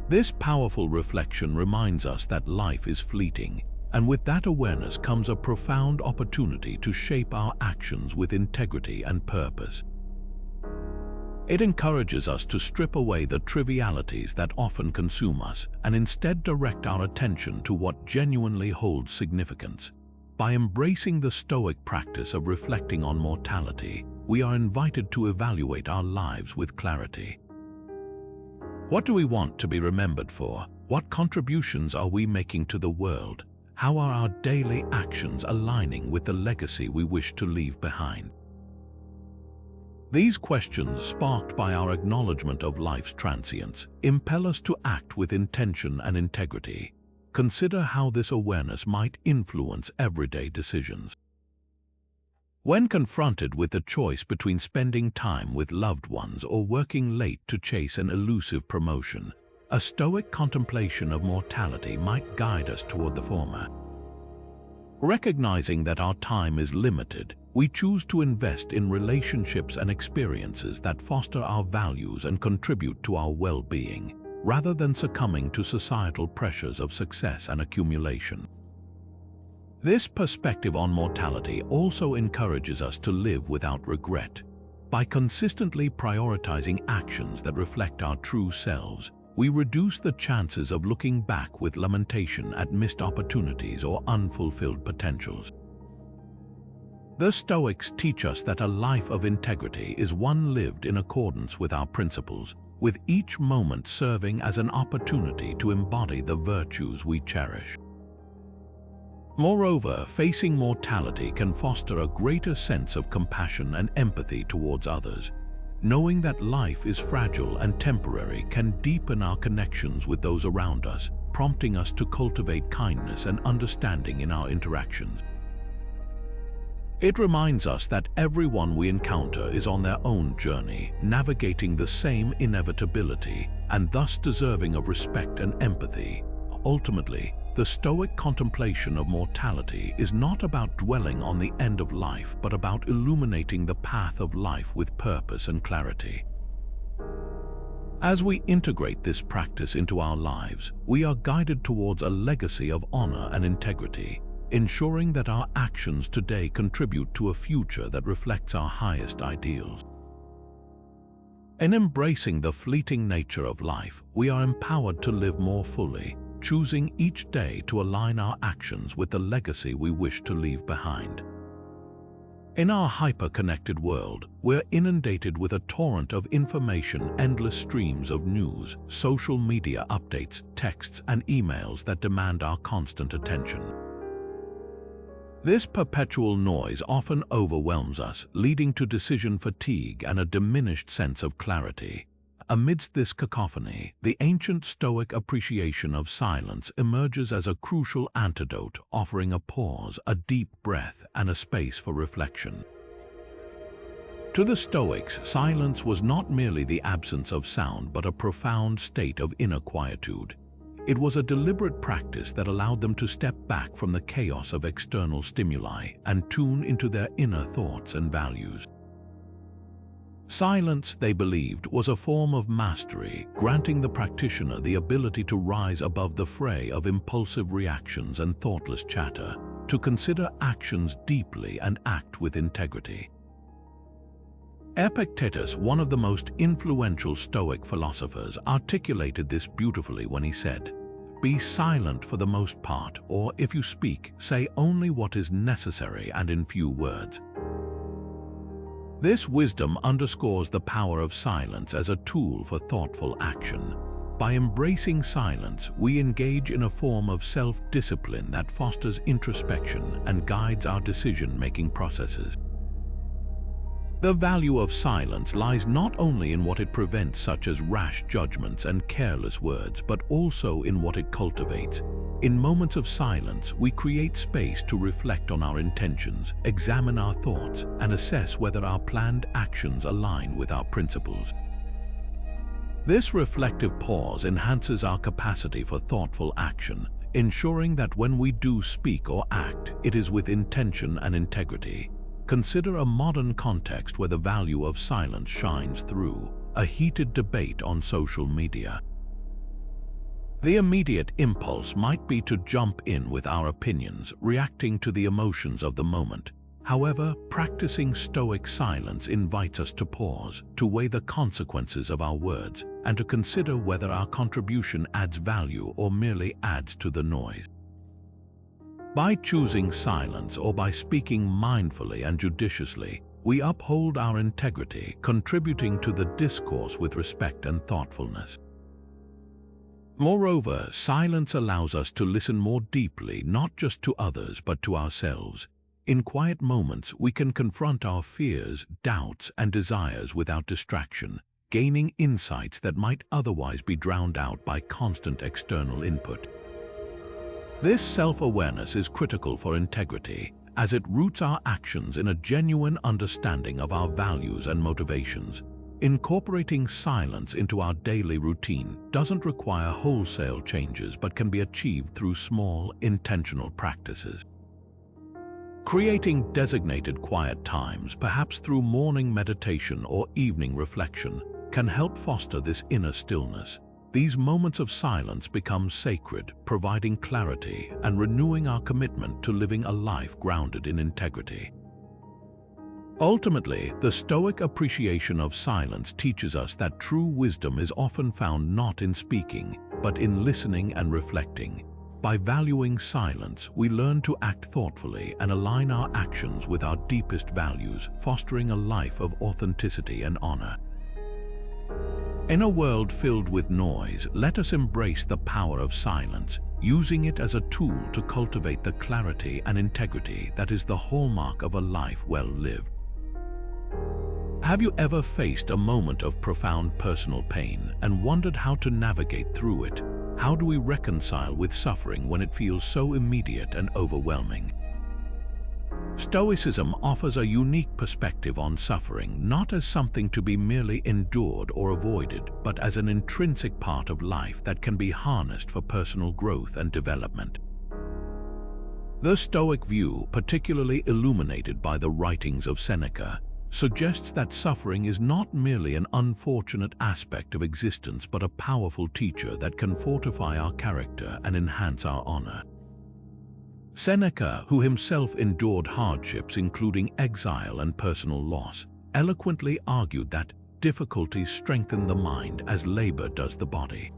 This powerful reflection reminds us that life is fleeting, and with that awareness comes a profound opportunity to shape our actions with integrity and purpose. It encourages us to strip away the trivialities that often consume us and instead direct our attention to what genuinely holds significance. By embracing the Stoic practice of reflecting on mortality, we are invited to evaluate our lives with clarity. What do we want to be remembered for? What contributions are we making to the world? How are our daily actions aligning with the legacy we wish to leave behind? These questions, sparked by our acknowledgement of life's transience, impel us to act with intention and integrity. Consider how this awareness might influence everyday decisions. When confronted with the choice between spending time with loved ones or working late to chase an elusive promotion, a Stoic contemplation of mortality might guide us toward the former. Recognizing that our time is limited, we choose to invest in relationships and experiences that foster our values and contribute to our well-being, rather than succumbing to societal pressures of success and accumulation. This perspective on mortality also encourages us to live without regret. By consistently prioritizing actions that reflect our true selves, we reduce the chances of looking back with lamentation at missed opportunities or unfulfilled potentials. The Stoics teach us that a life of integrity is one lived in accordance with our principles, with each moment serving as an opportunity to embody the virtues we cherish. Moreover, facing mortality can foster a greater sense of compassion and empathy towards others. Knowing that life is fragile and temporary can deepen our connections with those around us, prompting us to cultivate kindness and understanding in our interactions. It reminds us that everyone we encounter is on their own journey, navigating the same inevitability, and thus deserving of respect and empathy. Ultimately, the Stoic contemplation of mortality is not about dwelling on the end of life, but about illuminating the path of life with purpose and clarity. As we integrate this practice into our lives, we are guided towards a legacy of honor and integrity, ensuring that our actions today contribute to a future that reflects our highest ideals. In embracing the fleeting nature of life, we are empowered to live more fully, choosing each day to align our actions with the legacy we wish to leave behind. In our hyper-connected world, we're inundated with a torrent of information, endless streams of news, social media updates, texts, and emails that demand our constant attention. This perpetual noise often overwhelms us, leading to decision fatigue and a diminished sense of clarity. Amidst this cacophony, the ancient Stoic appreciation of silence emerges as a crucial antidote, offering a pause, a deep breath, and a space for reflection. To the Stoics, silence was not merely the absence of sound, but a profound state of inner quietude. It was a deliberate practice that allowed them to step back from the chaos of external stimuli and tune into their inner thoughts and values. Silence, they believed, was a form of mastery, granting the practitioner the ability to rise above the fray of impulsive reactions and thoughtless chatter, to consider actions deeply and act with integrity. Epictetus, one of the most influential Stoic philosophers, articulated this beautifully when he said, "Be silent for the most part, or if you speak, say only what is necessary and in few words." This wisdom underscores the power of silence as a tool for thoughtful action. By embracing silence, we engage in a form of self-discipline that fosters introspection and guides our decision-making processes. The value of silence lies not only in what it prevents, such as rash judgments and careless words, but also in what it cultivates. In moments of silence, we create space to reflect on our intentions, examine our thoughts, and assess whether our planned actions align with our principles. This reflective pause enhances our capacity for thoughtful action, ensuring that when we do speak or act, it is with intention and integrity. Consider a modern context where the value of silence shines through, a heated debate on social media. The immediate impulse might be to jump in with our opinions, reacting to the emotions of the moment. However, practicing Stoic silence invites us to pause, to weigh the consequences of our words, and to consider whether our contribution adds value or merely adds to the noise. By choosing silence or by speaking mindfully and judiciously, we uphold our integrity, contributing to the discourse with respect and thoughtfulness. Moreover, silence allows us to listen more deeply, not just to others, but to ourselves. In quiet moments, we can confront our fears, doubts, and desires without distraction, gaining insights that might otherwise be drowned out by constant external input. This self-awareness is critical for integrity, as it roots our actions in a genuine understanding of our values and motivations. Incorporating silence into our daily routine doesn't require wholesale changes, but can be achieved through small, intentional practices. Creating designated quiet times, perhaps through morning meditation or evening reflection, can help foster this inner stillness. These moments of silence become sacred, providing clarity and renewing our commitment to living a life grounded in integrity. Ultimately, the Stoic appreciation of silence teaches us that true wisdom is often found not in speaking, but in listening and reflecting. By valuing silence, we learn to act thoughtfully and align our actions with our deepest values, fostering a life of authenticity and honor. In a world filled with noise, let us embrace the power of silence, using it as a tool to cultivate the clarity and integrity that is the hallmark of a life well lived. Have you ever faced a moment of profound personal pain and wondered how to navigate through it? How do we reconcile with suffering when it feels so immediate and overwhelming? Stoicism offers a unique perspective on suffering, not as something to be merely endured or avoided, but as an intrinsic part of life that can be harnessed for personal growth and development. The Stoic view, particularly illuminated by the writings of Seneca, suggests that suffering is not merely an unfortunate aspect of existence but a powerful teacher that can fortify our character and enhance our honor. Seneca, who himself endured hardships including exile and personal loss, eloquently argued that difficulties strengthen the mind as labor does the body.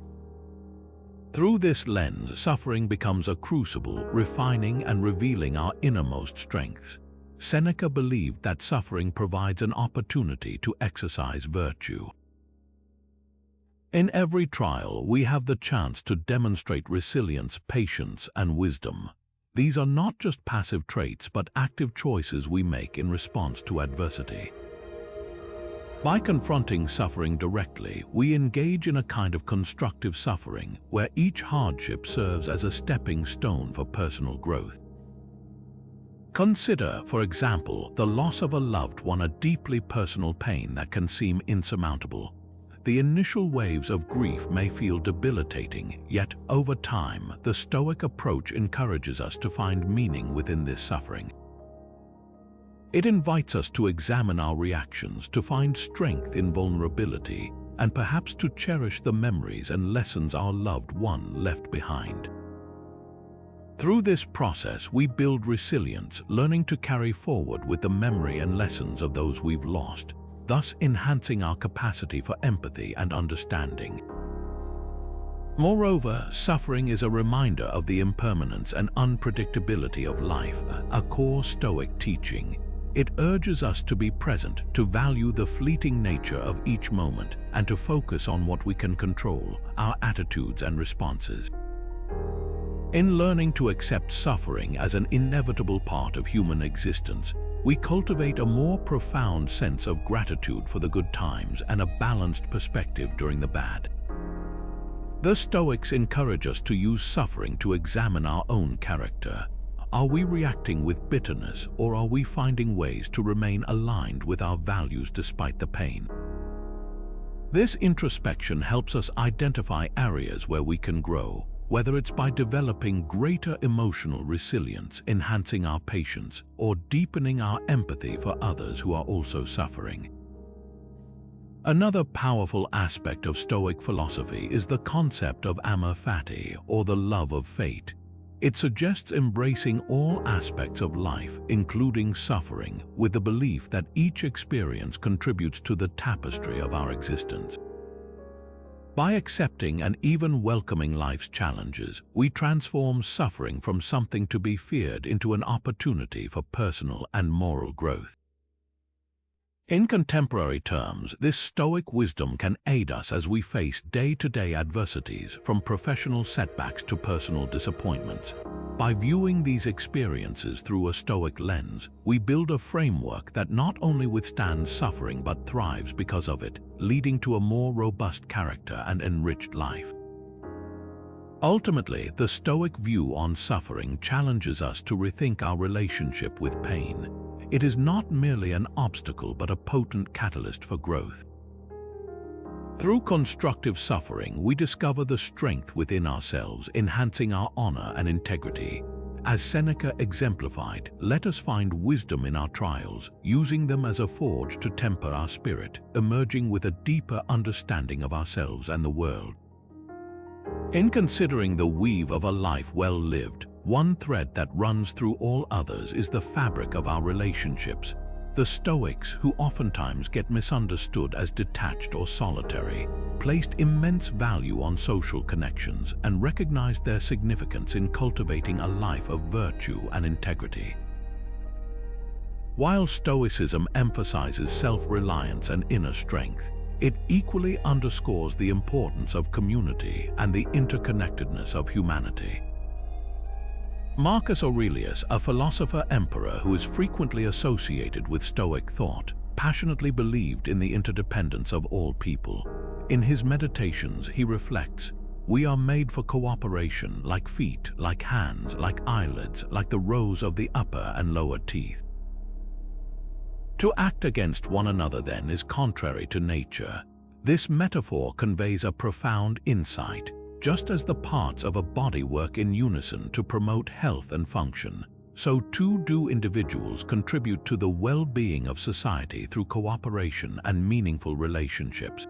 Through this lens, suffering becomes a crucible, refining and revealing our innermost strengths. Seneca believed that suffering provides an opportunity to exercise virtue. In every trial, we have the chance to demonstrate resilience, patience, and wisdom. These are not just passive traits, but active choices we make in response to adversity. By confronting suffering directly, we engage in a kind of constructive suffering, where each hardship serves as a stepping stone for personal growth. Consider, for example, the loss of a loved one, a deeply personal pain that can seem insurmountable. The initial waves of grief may feel debilitating, yet over time, the Stoic approach encourages us to find meaning within this suffering. It invites us to examine our reactions, to find strength in vulnerability, and perhaps to cherish the memories and lessons our loved one left behind. Through this process, we build resilience, learning to carry forward with the memory and lessons of those we've lost, thus enhancing our capacity for empathy and understanding. Moreover, suffering is a reminder of the impermanence and unpredictability of life, a core Stoic teaching. It urges us to be present, to value the fleeting nature of each moment, and to focus on what we can control, our attitudes and responses. In learning to accept suffering as an inevitable part of human existence, we cultivate a more profound sense of gratitude for the good times and a balanced perspective during the bad. The Stoics encourage us to use suffering to examine our own character. Are we reacting with bitterness, or are we finding ways to remain aligned with our values despite the pain? This introspection helps us identify areas where we can grow, whether it's by developing greater emotional resilience, enhancing our patience, or deepening our empathy for others who are also suffering. Another powerful aspect of Stoic philosophy is the concept of amor fati, or the love of fate. It suggests embracing all aspects of life, including suffering, with the belief that each experience contributes to the tapestry of our existence. By accepting and even welcoming life's challenges, we transform suffering from something to be feared into an opportunity for personal and moral growth. In contemporary terms, this Stoic wisdom can aid us as we face day-to-day adversities, from professional setbacks to personal disappointments. By viewing these experiences through a Stoic lens, we build a framework that not only withstands suffering but thrives because of it, leading to a more robust character and enriched life. Ultimately, the Stoic view on suffering challenges us to rethink our relationship with pain. It is not merely an obstacle but a potent catalyst for growth. Through constructive suffering, we discover the strength within ourselves, enhancing our honor and integrity. As Seneca exemplified, let us find wisdom in our trials, using them as a forge to temper our spirit, emerging with a deeper understanding of ourselves and the world. In considering the weave of a life well lived, one thread that runs through all others is the fabric of our relationships. The Stoics, who oftentimes get misunderstood as detached or solitary, placed immense value on social connections and recognized their significance in cultivating a life of virtue and integrity. While Stoicism emphasizes self-reliance and inner strength, it equally underscores the importance of community and the interconnectedness of humanity. Marcus Aurelius, a philosopher-emperor who is frequently associated with Stoic thought, passionately believed in the interdependence of all people. In his meditations, he reflects, "We are made for cooperation, like feet, like hands, like eyelids, like the rows of the upper and lower teeth." To act against one another, then, is contrary to nature. This metaphor conveys a profound insight. Just as the parts of a body work in unison to promote health and function, so too do individuals contribute to the well-being of society through cooperation and meaningful relationships.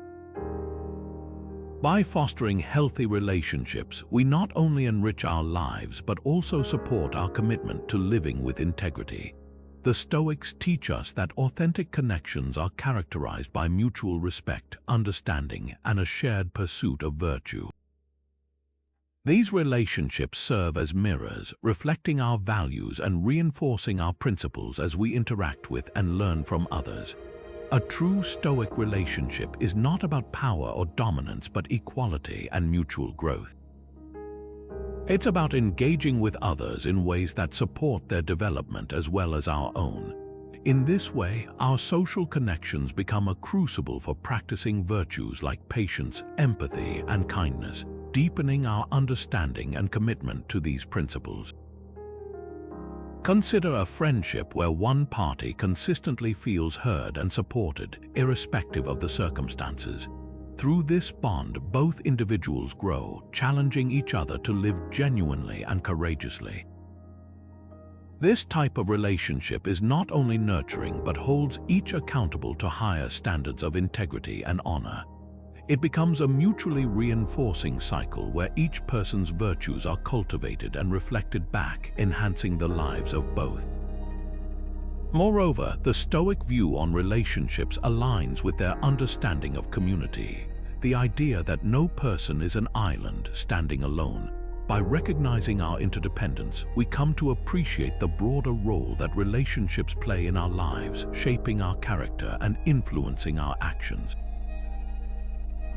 By fostering healthy relationships, we not only enrich our lives but also support our commitment to living with integrity. The Stoics teach us that authentic connections are characterized by mutual respect, understanding, and a shared pursuit of virtue. These relationships serve as mirrors, reflecting our values and reinforcing our principles as we interact with and learn from others. A true Stoic relationship is not about power or dominance, but equality and mutual growth. It's about engaging with others in ways that support their development as well as our own. In this way, our social connections become a crucible for practicing virtues like patience, empathy, and kindness, deepening our understanding and commitment to these principles. Consider a friendship where one party consistently feels heard and supported, irrespective of the circumstances. Through this bond, both individuals grow, challenging each other to live genuinely and courageously. This type of relationship is not only nurturing but holds each accountable to higher standards of integrity and honor. It becomes a mutually reinforcing cycle where each person's virtues are cultivated and reflected back, enhancing the lives of both. Moreover, the Stoic view on relationships aligns with their understanding of community, the idea that no person is an island standing alone. By recognizing our interdependence, we come to appreciate the broader role that relationships play in our lives, shaping our character and influencing our actions.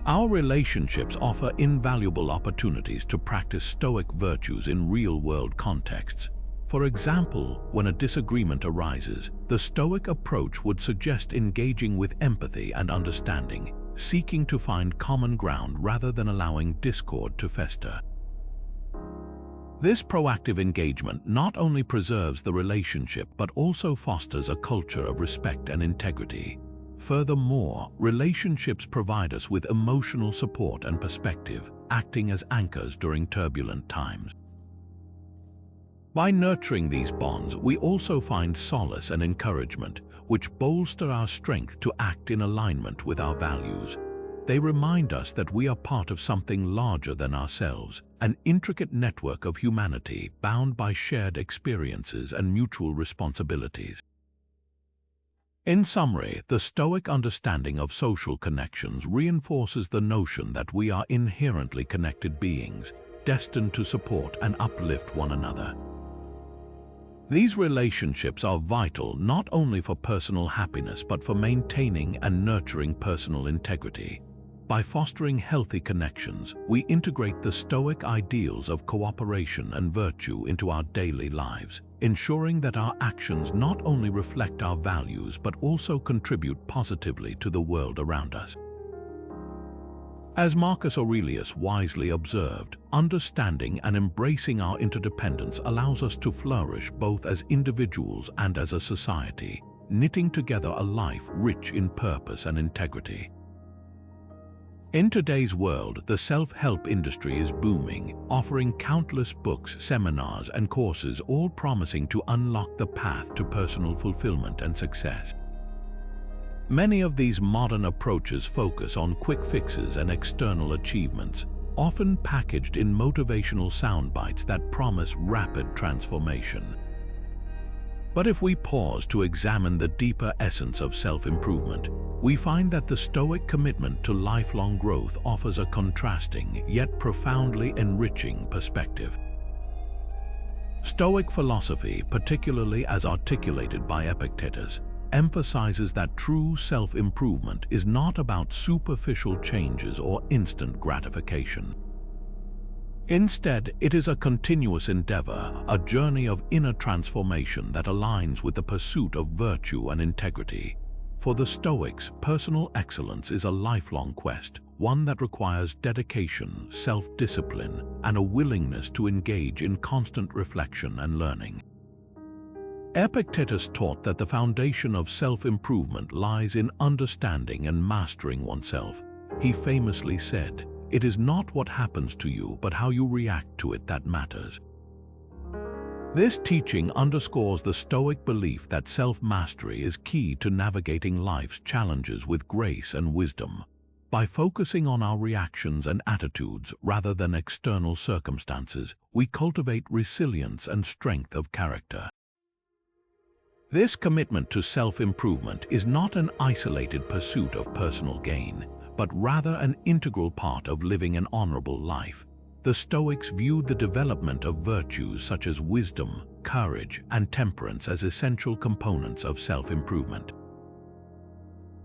Our relationships offer invaluable opportunities to practice Stoic virtues in real-world contexts. For example, when a disagreement arises, the Stoic approach would suggest engaging with empathy and understanding, seeking to find common ground rather than allowing discord to fester. This proactive engagement not only preserves the relationship but also fosters a culture of respect and integrity. Furthermore, relationships provide us with emotional support and perspective, acting as anchors during turbulent times. By nurturing these bonds, we also find solace and encouragement, which bolster our strength to act in alignment with our values. They remind us that we are part of something larger than ourselves, an intricate network of humanity bound by shared experiences and mutual responsibilities. In summary, the Stoic understanding of social connections reinforces the notion that we are inherently connected beings, destined to support and uplift one another. These relationships are vital not only for personal happiness but for maintaining and nurturing personal integrity. By fostering healthy connections, we integrate the Stoic ideals of cooperation and virtue into our daily lives, ensuring that our actions not only reflect our values but also contribute positively to the world around us. As Marcus Aurelius wisely observed, understanding and embracing our interdependence allows us to flourish both as individuals and as a society, knitting together a life rich in purpose and integrity. In today's world, the self-help industry is booming, offering countless books, seminars, and courses, all promising to unlock the path to personal fulfillment and success. Many of these modern approaches focus on quick fixes and external achievements, often packaged in motivational soundbites that promise rapid transformation. But if we pause to examine the deeper essence of self-improvement, we find that the Stoic commitment to lifelong growth offers a contrasting yet profoundly enriching perspective. Stoic philosophy, particularly as articulated by Epictetus, emphasizes that true self-improvement is not about superficial changes or instant gratification. Instead, it is a continuous endeavor, a journey of inner transformation that aligns with the pursuit of virtue and integrity. For the Stoics, personal excellence is a lifelong quest, one that requires dedication, self-discipline, and a willingness to engage in constant reflection and learning. Epictetus taught that the foundation of self-improvement lies in understanding and mastering oneself. He famously said, "It is not what happens to you, but how you react to it that matters." This teaching underscores the Stoic belief that self-mastery is key to navigating life's challenges with grace and wisdom. By focusing on our reactions and attitudes rather than external circumstances, we cultivate resilience and strength of character. This commitment to self-improvement is not an isolated pursuit of personal gain, but rather an integral part of living an honorable life. The Stoics viewed the development of virtues such as wisdom, courage, and temperance as essential components of self-improvement.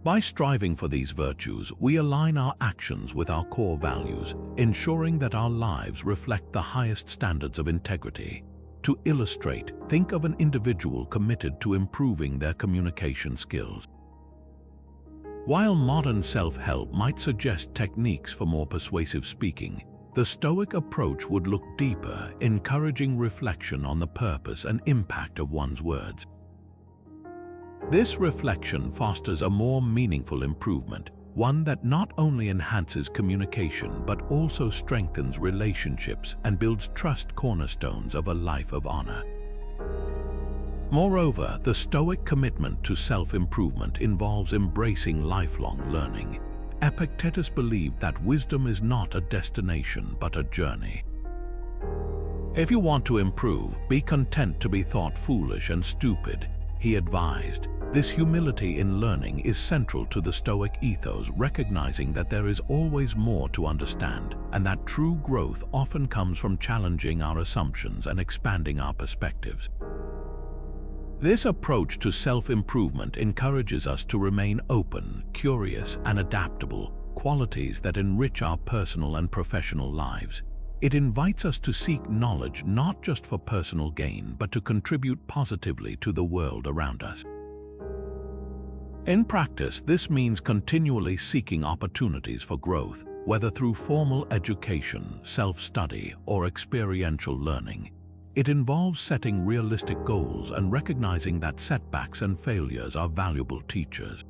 By striving for these virtues, we align our actions with our core values, ensuring that our lives reflect the highest standards of integrity. To illustrate, think of an individual committed to improving their communication skills. While modern self-help might suggest techniques for more persuasive speaking, the Stoic approach would look deeper, encouraging reflection on the purpose and impact of one's words. This reflection fosters a more meaningful improvement, one that not only enhances communication but also strengthens relationships and builds trust, cornerstones of a life of honor. Moreover, the Stoic commitment to self-improvement involves embracing lifelong learning. Epictetus believed that wisdom is not a destination but a journey. If you want to improve, be content to be thought foolish and stupid, he advised. This humility in learning is central to the Stoic ethos, recognizing that there is always more to understand, and that true growth often comes from challenging our assumptions and expanding our perspectives. This approach to self-improvement encourages us to remain open, curious, and adaptable, qualities that enrich our personal and professional lives. It invites us to seek knowledge not just for personal gain, but to contribute positively to the world around us. In practice, this means continually seeking opportunities for growth, whether through formal education, self-study, or experiential learning. It involves setting realistic goals and recognizing that setbacks and failures are valuable teachers.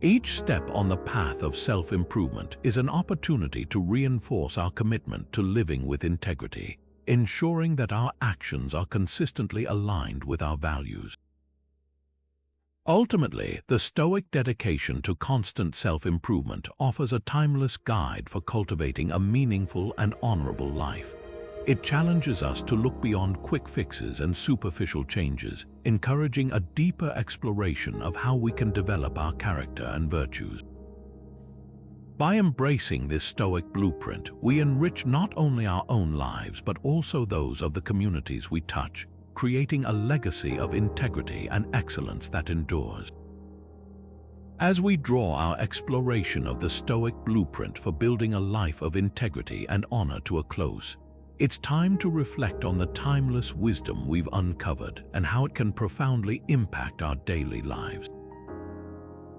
Each step on the path of self-improvement is an opportunity to reinforce our commitment to living with integrity, ensuring that our actions are consistently aligned with our values. Ultimately, the Stoic dedication to constant self-improvement offers a timeless guide for cultivating a meaningful and honorable life. It challenges us to look beyond quick fixes and superficial changes, encouraging a deeper exploration of how we can develop our character and virtues. By embracing this Stoic blueprint, we enrich not only our own lives but also those of the communities we touch, creating a legacy of integrity and excellence that endures. As we draw our exploration of the Stoic blueprint for building a life of integrity and honor to a close, it's time to reflect on the timeless wisdom we've uncovered and how it can profoundly impact our daily lives.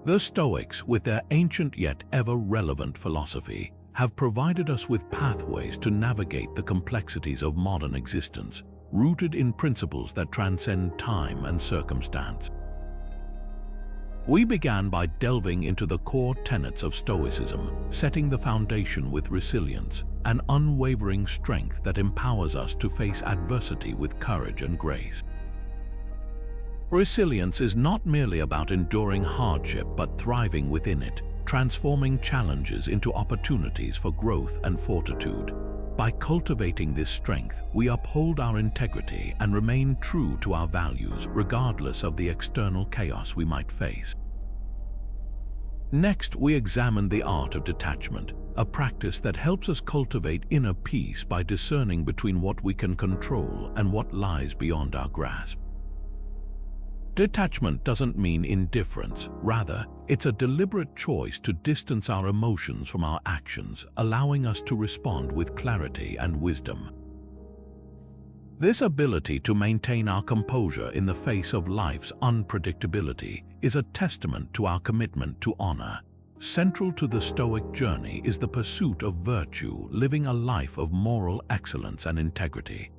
The Stoics, with their ancient yet ever-relevant philosophy, have provided us with pathways to navigate the complexities of modern existence, rooted in principles that transcend time and circumstance. We began by delving into the core tenets of Stoicism, setting the foundation with resilience, an unwavering strength that empowers us to face adversity with courage and grace. Resilience is not merely about enduring hardship but thriving within it, transforming challenges into opportunities for growth and fortitude. By cultivating this strength, we uphold our integrity and remain true to our values regardless of the external chaos we might face. Next, we examine the art of detachment, a practice that helps us cultivate inner peace by discerning between what we can control and what lies beyond our grasp. Detachment doesn't mean indifference. Rather, it's a deliberate choice to distance our emotions from our actions, allowing us to respond with clarity and wisdom. This ability to maintain our composure in the face of life's unpredictability is a testament to our commitment to honor. Central to the Stoic journey is the pursuit of virtue, living a life of moral excellence and integrity.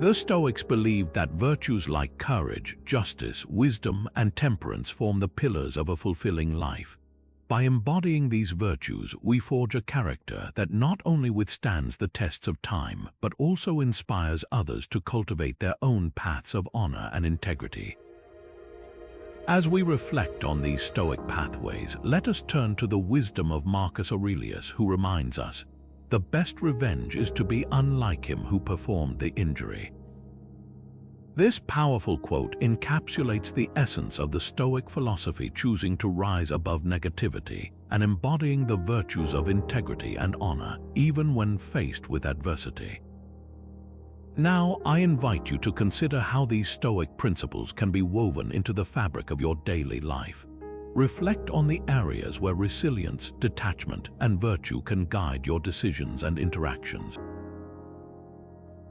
The Stoics believed that virtues like courage, justice, wisdom, and temperance form the pillars of a fulfilling life. By embodying these virtues, we forge a character that not only withstands the tests of time, but also inspires others to cultivate their own paths of honor and integrity. As we reflect on these Stoic pathways, let us turn to the wisdom of Marcus Aurelius, who reminds us, "The best revenge is to be unlike him who performed the injury." This powerful quote encapsulates the essence of the Stoic philosophy, choosing to rise above negativity and embodying the virtues of integrity and honor, even when faced with adversity. Now, I invite you to consider how these Stoic principles can be woven into the fabric of your daily life. Reflect on the areas where resilience, detachment, and virtue can guide your decisions and interactions.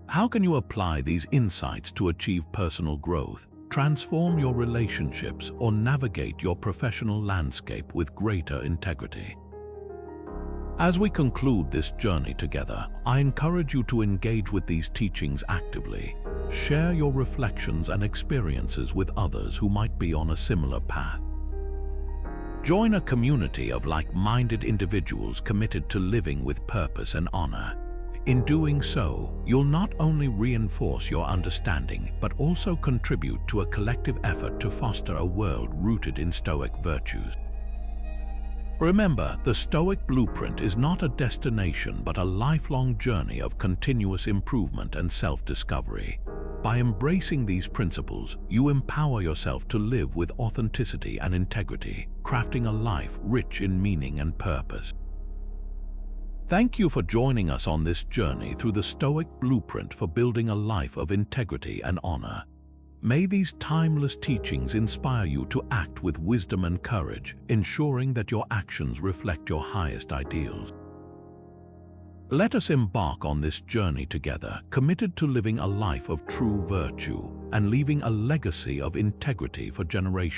How can you apply these insights to achieve personal growth, transform your relationships, or navigate your professional landscape with greater integrity? As we conclude this journey together, I encourage you to engage with these teachings actively. Share your reflections and experiences with others who might be on a similar path. Join a community of like-minded individuals committed to living with purpose and honor. In doing so, you'll not only reinforce your understanding, but also contribute to a collective effort to foster a world rooted in Stoic virtues. Remember, the Stoic Blueprint is not a destination but a lifelong journey of continuous improvement and self-discovery. By embracing these principles, you empower yourself to live with authenticity and integrity, crafting a life rich in meaning and purpose. Thank you for joining us on this journey through the Stoic Blueprint for building a life of integrity and honor. May these timeless teachings inspire you to act with wisdom and courage, ensuring that your actions reflect your highest ideals. Let us embark on this journey together, committed to living a life of true virtue and leaving a legacy of integrity for generations.